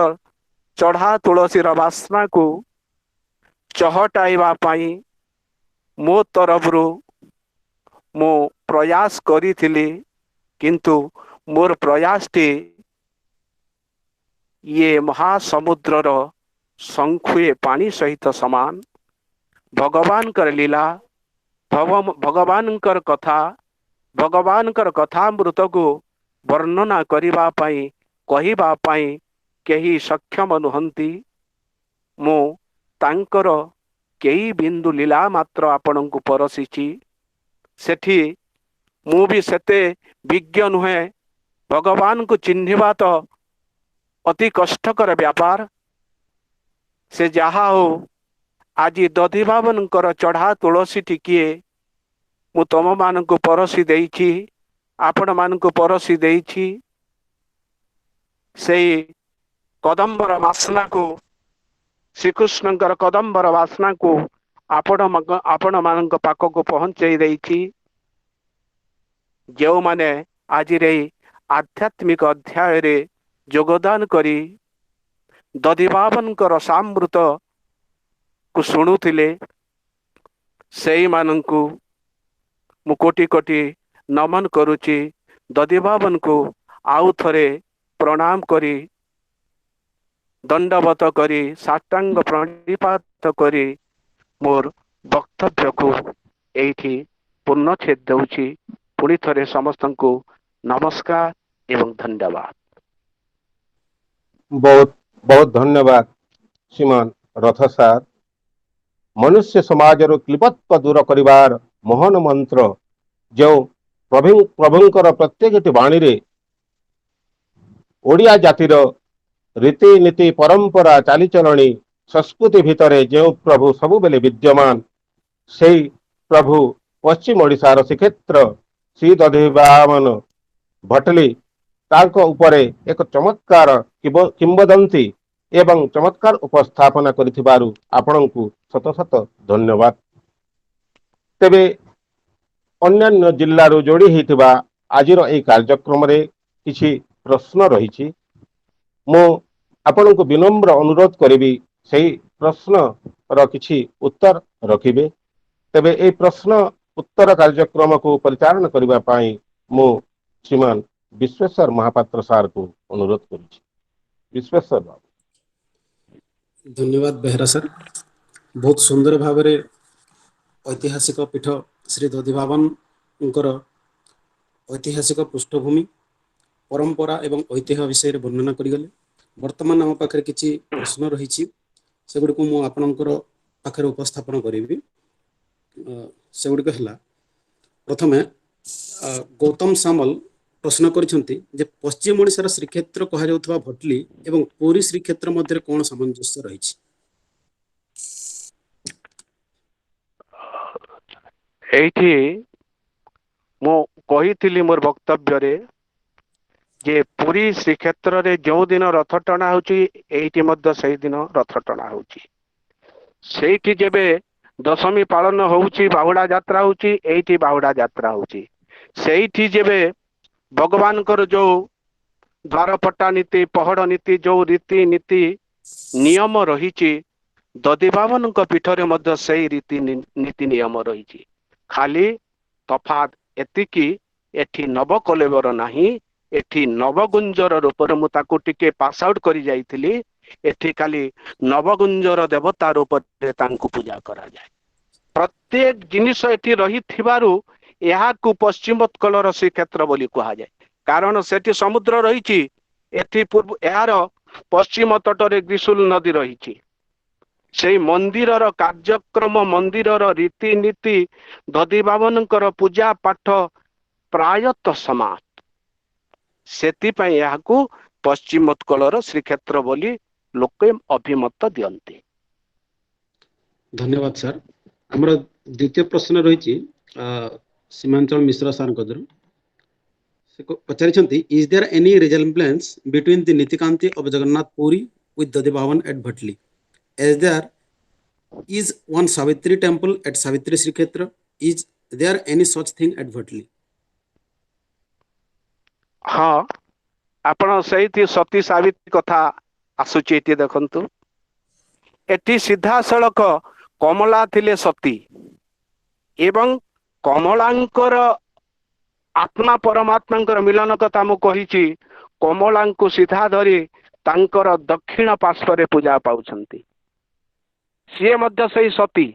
ଚଢ଼ା ତୁଳସୀର ବାସ୍ନାକୁ ଚହଟାଇବା ପାଇଁ ମୋ ତରଫରୁ ମୁଁ ପ୍ରୟାସ କରିଥିଲି, କିନ୍ତୁ ମୋର ପ୍ରୟାସଟି ଇଏ ମହାସମୁଦ୍ରର ଶଙ୍ଖୁଏ ପାଣି ସହିତ ସମାନ। ଭଗବାନଙ୍କର ଲୀଳା, ଭଗବାନଙ୍କର କଥା, ଭଗବାନଙ୍କର କଥାମୃତକୁ ବର୍ଣ୍ଣନା କରିବା ପାଇଁ, କହିବା ପାଇଁ କେହି ସକ୍ଷମ ନୁହନ୍ତି। ମୁଁ ତାଙ୍କର କେଇ ବିନ୍ଦୁ ଲୀଳା ମାତ୍ର ଆପଣଙ୍କୁ ପରସିଛି। ସେଠି ମୁଁ ବି ସେତେ ବିଜ୍ଞ ନୁହେଁ। ଭଗବାନଙ୍କୁ ଚିହ୍ନିବା ତ ଅତି କଷ୍ଟକର ବ୍ୟାପାର। ସେ ଯାହା ହଉ, ଆଜି ଦଧିବାବନଙ୍କର ଚଢ଼ା ତୁଳସୀ ଟିକିଏ ମୁଁ ତମମାନଙ୍କୁ ପରସି ଦେଇଛି, ଆପଣମାନଙ୍କୁ ପରସି ଦେଇଛି। ସେଇ କଦମ୍ବର ବାସ୍ନାକୁ, ଶ୍ରୀକୃଷ୍ଣଙ୍କର କଦମ୍ବର ବାସ୍ନାକୁ ଆପଣମାନଙ୍କ ପାଖକୁ ପହଞ୍ଚେଇ ଦେଇଛି। ଯେଉଁମାନେ ଆଜିର ଏହି ଆଧ୍ୟାତ୍ମିକ ଅଧ୍ୟାୟରେ ଯୋଗଦାନ କରି ଦଧିବାବନଙ୍କର ସାମୃତକୁ ଶୁଣୁଥିଲେ, ସେଇମାନଙ୍କୁ ମୁଁ କୋଟି କୋଟି ନମନ କରୁଛି। ଦଧିବାବନକୁ ଆଉ ଥରେ ପ୍ରଣାମ କରି दंडवत करी साष्टांग प्रणिपात करी मोर वक्तव्य को एठी पूर्णछेद दउछि। पुणी थरे समस्त को नमस्कार एवं धन्यवाद। बहुत बहुत धन्यवाद श्रीमान रथ सार। मनुष्य समाज क्लिपत्व दूर करिवार महान मंत्र जो प्रभुंकर प्रत्येक बाणी रे ओडिया जातिर रीतिनीति परंपरा चालीचलणी संस्कृति भितर जो प्रभु सबु बेले विद्यमान से प्रभु पश्चिम ओडिशार श्रीक्षेत्र श्री दधिवामन भटली तांको उपरे एक चमत्कार किंवदंती एवं चमत्कार उपस्थापना करिथिबारु आपणଙ୍କୁ शत शत धन्यवाद। तेबे अन्यान्य जिल्लारू जोड़ी होइथिबा आजिर एई कार्यक्रम रे किछि प्रश्न रहिछि। मो आपणଙ୍କୁ विनम्र अनुरोध करिबी सेही प्रश्न र किछि उत्तर रखिबे। तेबे एई प्रश्न उत्तर कार्यक्रम को परिचालन करिबा पई मो श्रीमान विश्वेश्वर महापात्र सार को अनुरोध करुछि। विश्वेश्वर बाबू। धन्यवाद बेहरा सर। बहुत सुंदर भाव में ऐतिहासिक पीठ श्री दधिवामन ऐतिहासिक पृष्ठभूमि परंपरा एवं ऐतिह्य विषय वर्णना करिगले। वर्तमान आम पाखे किछि प्रश्न रही सेगुड़ी को मु आपणकर पाखे उपस्थापन करी। सेगुड़ी है प्रथमे गौतम सामल प्रश्न करिसेंति जे पश्चिम ओडिशार श्रीक्षेत्र कहा जाउथबा भटली एवं पुरी श्रीक्षेत्र मध्य कोन सामंजस्य रहिछि। एठी मो कहिथिली मोर वक्तव्य रे जे पुरी श्रीक्षेत्र रे जो दिन रथ टଣା होची एठी मध्य सही दिन रथ टଣା होची। सेठी जेबे दशमी पालन होची बाहुडा यात्रा होची एठी बाहुडा यात्रा होची। सेठी जेबे भगवान कर जो द्वारपट्टा नीति पहड़ नीति जो रीति नीति नियम रही दधिवामन पीठरे मध्य सही रीति नीति नियम रही। खाली तफात एतिकी एठी नव कलेवर नाही एठी नवगुंजर रूप मु ताकू टिके पास आउट करी जाइथिली। एठी खाली नवगुंजर देवता रूप रे तांकू पूजा करा जाय। प्रत्येक जिनिस एठी रही थिबारु यहाकू पश्चिमोत्कलर श्रीक्षेत्र बोली कहा जाए। कारण सेठी समुद्र रही एठी पूर्व यार पश्चिम तटरे ग्रीसुल नदी रही। से मंदिरर कार्यक्रम मंदिरर रीतिनीति दधिवामनकर पूजा पाठ प्रायतः समान। सेतिपई यहाकू पश्चिमोत्कलर श्रीक्षेत्र बोली लोके अभिमत दियंती। धन्यवाद सर। हमर द्वितीय प्रश्न रही सीमांचल मिश्र सर पचारि is there any resemblance between the नीतिकांति of Jagannath Puri with Dadhivaman at Bhatli as there is one Savitri temple at Savitri Srikshetra is there any such thing at Bhatli. हाँ आपण सही सती सावित्री कथा आसुची एटी देखंतु। एटी सीधा सड़क कमला थिले सती एवं कमलांकर आत्मा परमात्मा मिलन कथा मु कही। कमला को सीधा धरी तांकर दक्षिण पार्श्व पूजा पाउछंती। सी मध्य सही सती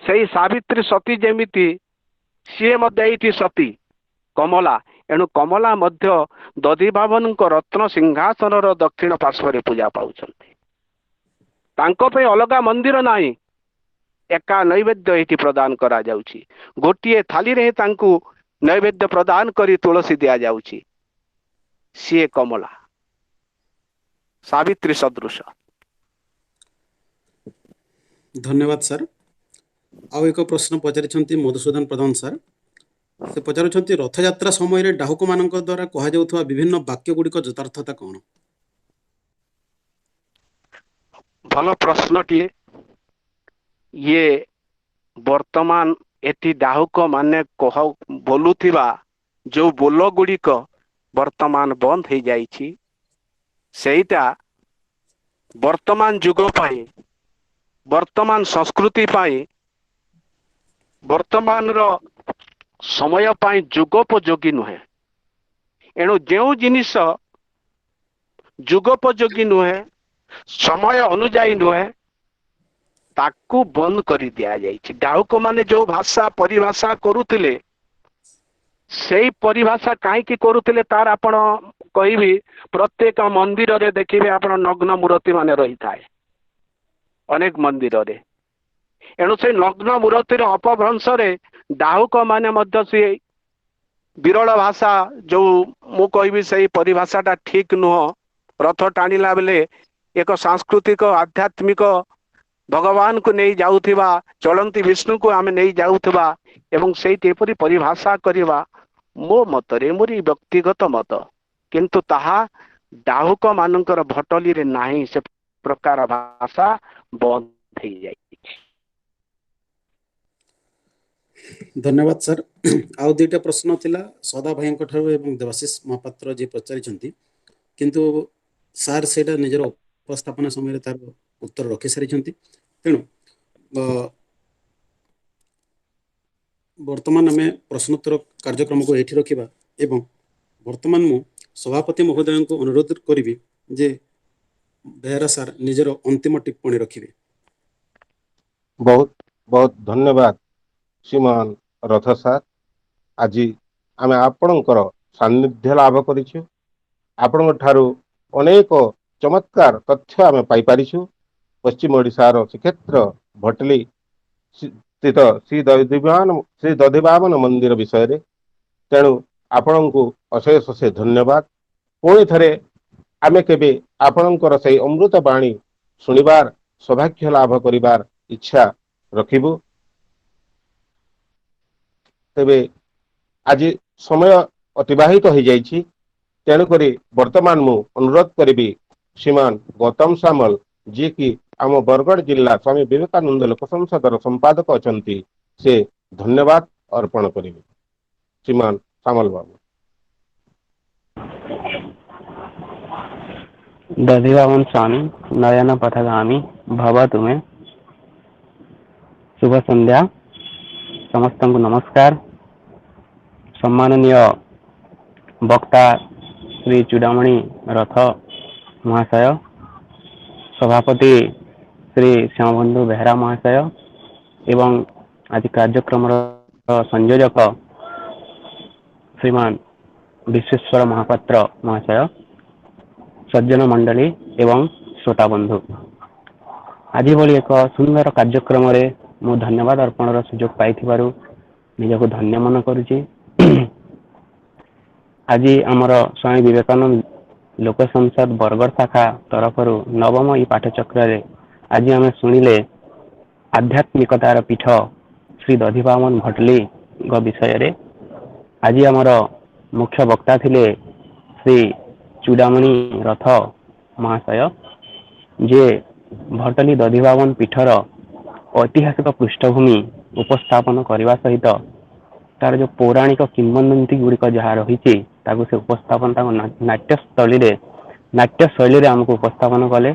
सही सावित्री सती जेमिति सी मध्य एटी सती कमला। एणु कमला मध्य दधिवामन रत्न सिंहासन दक्षिण पार्श्व पूजा पाउछंती। तांको पे अलगा मंदिर नाही एका नैवेद्य एटी प्रदान करा जाउची। गोटिए थाली रे तांकू नैवेद्य प्रदान करी तुलसी दिया जाउची। सी कमला सावित्री सदृश। धन्यवाद सर। आउ एक प्रश्न पचारि मधुसूदन प्रधान सर से पचारुछंती रथ यात्रा समय रे डाहुक मानक द्वारा कहा जाउथवा विभिन्न वाक्य गुड़िक यथार्थता कौन। भल प्रश्नटीए। ये वर्तमान एटी डाहुक माने कह बोलुथिबा जो बोल गुड़िक वर्तमान बंद हो जाइछि। सेटा वर्तमान जुग पाई वर्तमान संस्कृति पाई वर्तमान रो समय पाई जुगोपयोगी नुहे। एणु जो जिनिस ଯୁଗୋପଯୋଗୀ ନୁହେଁ, ସମୟ ଅନୁଯାୟୀ ନୁହେଁ, ତାକୁ ବନ୍ଦ କରି ଦିଆଯାଇଛି। ଡାହୁକ ମାନେ ଯୋଉ ଭାଷା ପରିଭାଷା କରୁଥିଲେ, ସେଇ ପରିଭାଷା କାହିଁକି କରୁଥିଲେ ତାର ଆପଣ କହିବି, ପ୍ରତ୍ୟେକ ମନ୍ଦିରରେ ଦେଖିବେ ଆପଣ ନଗ୍ନ ମୂର୍ତ୍ତି ମାନେ ରହିଥାଏ ଅନେକ ମନ୍ଦିରରେ। ଏଣୁ ସେଇ ନଗ୍ନ ମୂର୍ତ୍ତିର ଅପଭ୍ରଂଶରେ ଡାହୁକ ମାନେ ମଧ୍ୟ ସେ ବିରଳ ଭାଷା, ଯୋଉ ମୁଁ କହିବି ସେଇ ପରିଭାଷାଟା ଠିକ ନୁହଁ। ରଥ ଟାଣିଲା ବେଳେ ଏକ ସାଂସ୍କୃତିକ ଆଧ୍ୟାତ୍ମିକ ଭଗବାନଙ୍କୁ ନେଇ ଯାଉଥିବା, ଚଳନ୍ତି ବିଷ୍ଣୁକୁ ଆମେ ନେଇ ଯାଉଥିବା ଏବଂ ସେଇଠି ଏପରି ପରିଭାଷା କରିବା ମୋ ମତରେ, ମୋରି ବ୍ୟକ୍ତିଗତ ମତ, କିନ୍ତୁ ତାହା ଡାହୁକ ମାନଙ୍କର ଭଟଲିରେ ନାହିଁ। ସେ ପ୍ରକାର ଭାଷା ବନ୍ଦ ହେଇଯାଇଛି। ଧନ୍ୟବାଦ ସାର୍। ଆଉ ଦୁଇଟା ପ୍ରଶ୍ନ ଥିଲା ସଦା ଭାଇଙ୍କ ଠାରୁ ଏବଂ ଦେବାଶିଷ ମହାପାତ୍ର ଯିଏ ପଚାରିଛନ୍ତି, କିନ୍ତୁ ସାର୍ ସେଇଟା ନିଜର ଉପସ୍ଥାପନା ସମୟରେ ତାର ଉତ୍ତର ରଖି ସାରିଛନ୍ତି। ତେଣୁ ବର୍ତ୍ତମାନ ଆମେ ପ୍ରଶ୍ନୋତ୍ତର କାର୍ଯ୍ୟକ୍ରମକୁ ଏଇଠି ରଖିବା ଏବଂ ବର୍ତ୍ତମାନ ମୁଁ ସଭାପତି ମହୋଦୟଙ୍କୁ ଅନୁରୋଧ କରିବି ଯେ ବେହେରା ସାର୍ ନିଜର ଅନ୍ତିମ ଟିପ୍ପଣୀ ରଖିବେ। ବହୁତ ବହୁତ ଧନ୍ୟବାଦ ଶ୍ରୀମାନ ରଥ ସାର୍। ଆଜି ଆମେ ଆପଣଙ୍କର ସାନ୍ନିଧ୍ୟ ଲାଭ କରିଛୁ। ଆପଣଙ୍କ ଠାରୁ ଅନେକ ଚମତ୍କାର ତଥ୍ୟ ଆମେ ପାଇପାରିଛୁ। ପଶ୍ଚିମ ଓଡ଼ିଶାର ଶ୍ରୀକ୍ଷେତ୍ର ଭଟଲି ସ୍ଥିତ ଶ୍ରୀ ଦଧିବାମନ ମନ୍ଦିର ବିଷୟରେ। ତେଣୁ ଆପଣଙ୍କୁ ଅଶେଷ ଅଶେଷ ଧନ୍ୟବାଦ। ପୁଣି ଥରେ ଆମେ କେବେ ଆପଣଙ୍କର ସେହି ଅମୃତ ବାଣୀ ଶୁଣିବାର ସୌଭାଗ୍ୟ ଲାଭ କରିବାର ଇଚ୍ଛା ରଖିବୁ। ତେବେ ଆଜି ସମୟ ଅତିବାହିତ ହୋଇଯାଇଛି, ତେଣୁକରି ବର୍ତ୍ତମାନ ମୁଁ ଅନୁରୋଧ କରିବି ଶ୍ରୀମାନ ଗୌତମ ସାମଲ, ଯିଏକି ଆମ ବରଗଡ଼ ଜିଲ୍ଲା ସ୍ୱାମୀ ବିବେକାନନ୍ଦ ଲୋକ ସଂସଦର ସମ୍ପାଦକ ଅଛନ୍ତି, ସେ ଧନ୍ୟବାଦ ଅର୍ପଣ କରିବେ। ଶ୍ରୀମାନ ସାମଲ ବାବୁ। ଦଧିବାମନ ସ୍ୱାମୀ ନୟନ ପଥଗାମୀ ଭବ ତୁମେ। ଶୁଭ ସନ୍ଧ୍ୟା ସମସ୍ତଙ୍କୁ ନମସ୍କାର। ସମ୍ମାନନୀୟ ବକ୍ତା ଶ୍ରୀ ଚୂଡ଼ାମଣି ରଥ ମହାଶୟ, ସଭାପତି ଶ୍ରୀ ଶ୍ୟାମବନ୍ଧୁ ବେହେରା ମହାଶୟ ଏବଂ ଆଜି କାର୍ଯ୍ୟକ୍ରମର ସଂଯୋଜକ ଶ୍ରୀମାନ ବିଶ୍ୱେଶ୍ୱର ମହାପାତ୍ର ମହାଶୟ, ସଜ୍ଜନ ମଣ୍ଡଳୀ ଏବଂ ଶ୍ରୋତା ବନ୍ଧୁ, ଆଜି ଭଳି ଏକ ସୁନ୍ଦର କାର୍ଯ୍ୟକ୍ରମରେ ମୁଁ ଧନ୍ୟବାଦ ଅର୍ପଣର ସୁଯୋଗ ପାଇଥିବାରୁ ନିଜକୁ ଧନ୍ୟ ମନେ କରୁଛି। ଆଜି ଆମର ସ୍ୱାମୀ ବିବେକାନନ୍ଦ ଲୋକ ସଂସଦ ବରଗଡ଼ ଶାଖା ତରଫରୁ ନବମ ଏହି ପାଠଚକ୍ରରେ ଆଜି ଆମେ ଶୁଣିଲେ ଆଧ୍ୟାତ୍ମିକତାର ପୀଠ ଶ୍ରୀ ଦଧିବାମନ ଭଟଲିଙ୍କ ବିଷୟରେ। ଆଜି ଆମର ମୁଖ୍ୟ ବକ୍ତା ଥିଲେ ଶ୍ରୀ ଚୂଡ଼ାମଣି ରଥ ମହାଶୟ, ଯିଏ ଭଟଲି ଦଧିବାମନ ପୀଠର ଐତିହାସିକ ପୃଷ୍ଠଭୂମି ଉପସ୍ଥାପନ କରିବା ସହିତ ତାର ଯୋଉ ପୌରାଣିକ କିମ୍ବଦନ୍ତୀ ଗୁଡ଼ିକ ଯାହା ରହିଛି ତାକୁ ସେ ଉପସ୍ଥାପନ ତାଙ୍କ ନାଟ୍ୟ ଶୈଳୀରେ ଆମକୁ ଉପସ୍ଥାପନ କଲେ।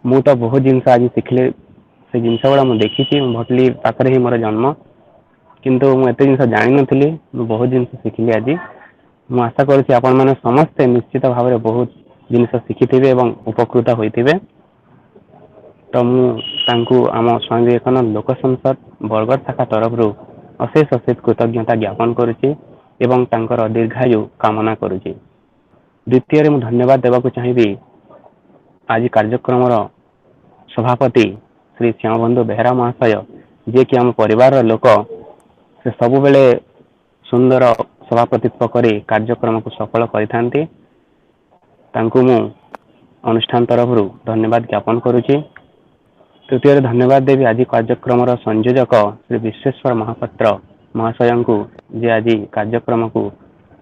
ମୁଁ ତ ବହୁତ ଜିନିଷ ଆଜି ଶିଖିଲି, ସେ ଜିନିଷ ଗୁଡ଼ା ମୁଁ ଦେଖିଛି। ଭଟଲି ପାଖରେ ହିଁ ମୋର ଜନ୍ମ, କିନ୍ତୁ ମୁଁ ଏତେ ଜିନିଷ ଜାଣିନଥିଲି। ମୁଁ ବହୁତ ଜିନିଷ ଶିଖିଲି ଆଜି। ମୁଁ ଆଶା କରୁଛି ଆପଣମାନେ ସମସ୍ତେ ନିଶ୍ଚିତ ଭାବରେ ବହୁତ ଜିନିଷ ଶିଖିଥିବେ ଏବଂ ଉପକୃତ ହୋଇଥିବେ। ତ ମୁଁ ତାଙ୍କୁ ଆମ ସ୍ୱାମୀ ବିବେକାନନ୍ଦ ଲୋକ ସଂସଦ ବରଗଡ଼ ଶାଖା ତରଫରୁ ଅଶେଷ ଅଶେଷ କୃତଜ୍ଞତା ଜ୍ଞାପନ କରୁଛି ଏବଂ ତାଙ୍କର ଦୀର୍ଘାୟୁ କାମନା କରୁଛି। ଦ୍ୱିତୀୟରେ ମୁଁ ଧନ୍ୟବାଦ ଦେବାକୁ ଚାହିଁବି ଆଜି କାର୍ଯ୍ୟକ୍ରମର ସଭାପତି ଶ୍ରୀ ଶ୍ୟାମବନ୍ଧୁ ବେହେରା ମହାଶୟ, ଯିଏକି ଆମ ପରିବାରର ଲୋକ। ସେ ସବୁବେଳେ ସୁନ୍ଦର ସଭାପତିତ୍ୱ କରି କାର୍ଯ୍ୟକ୍ରମକୁ ସଫଳ କରିଥାନ୍ତି। ତାଙ୍କୁ ମୁଁ ଅନୁଷ୍ଠାନ ତରଫରୁ ଧନ୍ୟବାଦ ଜ୍ଞାପନ କରୁଛି। ତୃତୀୟରେ ଧନ୍ୟବାଦ ଦେବି ଆଜି କାର୍ଯ୍ୟକ୍ରମର ସଂଯୋଜକ ଶ୍ରୀ ବିଶ୍ୱେଶ୍ୱର ମହାପାତ୍ର ମହାଶୟଙ୍କୁ, ଯିଏ ଆଜି କାର୍ଯ୍ୟକ୍ରମକୁ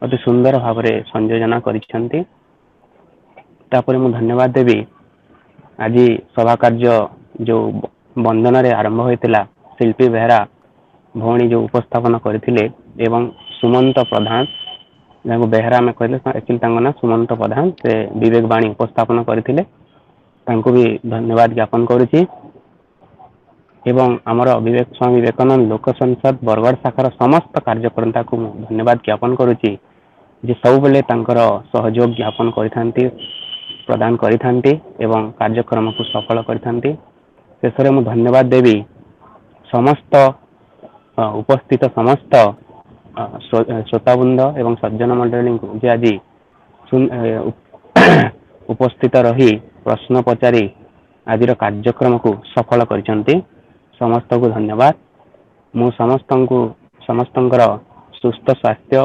ଅତି ସୁନ୍ଦର ଭାବରେ ସଂଯୋଜନା କରିଛନ୍ତି। ତାପରେ ମୁଁ ଧନ୍ୟବାଦ ଦେବି ଆଜି ସଭା କାର୍ଯ୍ୟ ଯୋଉ ବନ୍ଦନାରେ ଆରମ୍ଭ ହୋଇଥିଲା, ଶିଳ୍ପୀ ବେହେରା ଭଉଣୀ ଯୋଉ ଉପସ୍ଥାପନ କରିଥିଲେ ଏବଂ ସୁମନ୍ତ ପ୍ରଧାନ, ଯାହାକୁ ବେହେରା ଆମେ କହିଲେ ଆକ୍ଚୁଆଲି ତାଙ୍କ ନାଁ ସୁମନ୍ତ ପ୍ରଧାନ, ସେ ବିବେକ ବାଣୀ ଉପସ୍ଥାପନ କରିଥିଲେ। ତାଙ୍କୁ ବି ଧନ୍ୟବାଦ ଜ୍ଞାପନ କରୁଛି ଏବଂ ଆମର ସ୍ୱାମୀ ବିବେକାନନ୍ଦ ଲୋକ ସଂସଦ ବରଗଡ଼ ଶାଖାର ସମସ୍ତ କାର୍ଯ୍ୟକର୍ତ୍ତାଙ୍କୁ ମୁଁ ଧନ୍ୟବାଦ ଜ୍ଞାପନ କରୁଛି, ଯେ ସବୁବେଳେ ତାଙ୍କର ସହଯୋଗ ଜ୍ଞାପନ କରିଥାନ୍ତି, ପ୍ରଦାନ କରିଥାନ୍ତି ଏବଂ କାର୍ଯ୍ୟକ୍ରମକୁ ସଫଳ କରିଥାନ୍ତି। ଶେଷରେ ମୁଁ ଧନ୍ୟବାଦ ଦେବି ସମସ୍ତ ଉପସ୍ଥିତ ସମସ୍ତ ଶ୍ରୋତାବୃନ୍ଦ ଏବଂ ସଜ୍ଜନ ମଣ୍ଡଳୀଙ୍କୁ ଯେ ଆଜି ଉପସ୍ଥିତ ରହି ପ୍ରଶ୍ନ ପଚାରି ଆଜିର କାର୍ଯ୍ୟକ୍ରମକୁ ସଫଳ କରିଛନ୍ତି। ସମସ୍ତଙ୍କୁ ଧନ୍ୟବାଦ। ମୁଁ ସମସ୍ତଙ୍କର ସୁସ୍ଥ ସ୍ୱାସ୍ଥ୍ୟ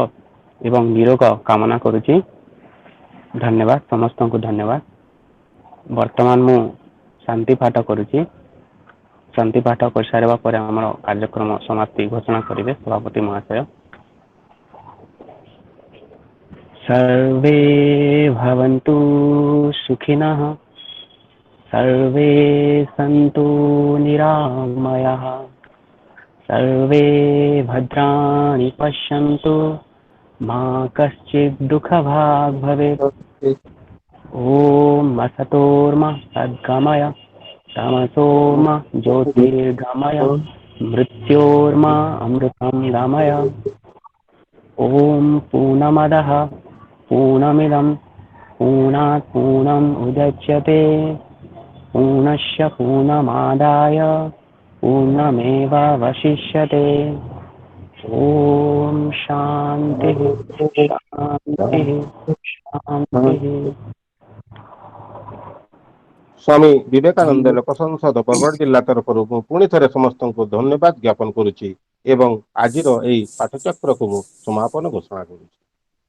ଏବଂ ନିରୋଗ କାମନା କରୁଛି। ଧନ୍ୟବାଦ, ସମସ୍ତଙ୍କୁ ଧନ୍ୟବାଦ। ବର୍ତ୍ତମାନ ମୁଁ ଶାନ୍ତି ପାଠ କରୁଛି। ଶାନ୍ତି ପାଠ କରିସାରିବା ପରେ ଆମର କାର୍ଯ୍ୟକ୍ରମ ସମାପ୍ତି ଘୋଷଣା କରିବେ ସଭାପତି ମହାଶୟ। सर्वे भवन्तु सुखिनः, सर्वे सन्तु निरामयाः, सर्वे भद्राणि पश्यन्तु, मा कश्चित् दुःखभाग् भवेत्। ॐ असतोर्मा सद्गमय, तमसोमा ज्योतिर्गमय, मृत्योर्मा अमृतं गमय। ॐ पूर्णमदः पूर्णमिदं पूर्णात् पूर्णम् उदच्यते, पूर्णस्य पूर्णमादाय पूर्णमेवावशिष्यते। ॐ शान्तिः शान्तिः शान्तिः। स्वामी विवेकानंद लोक संसद बरगड़ जिला तरफ पुणी थे समस्त को धन्यवाद ज्ञापन करुच्ची एवं आज पाठचक्र को समापन घोषणा करुच्ची।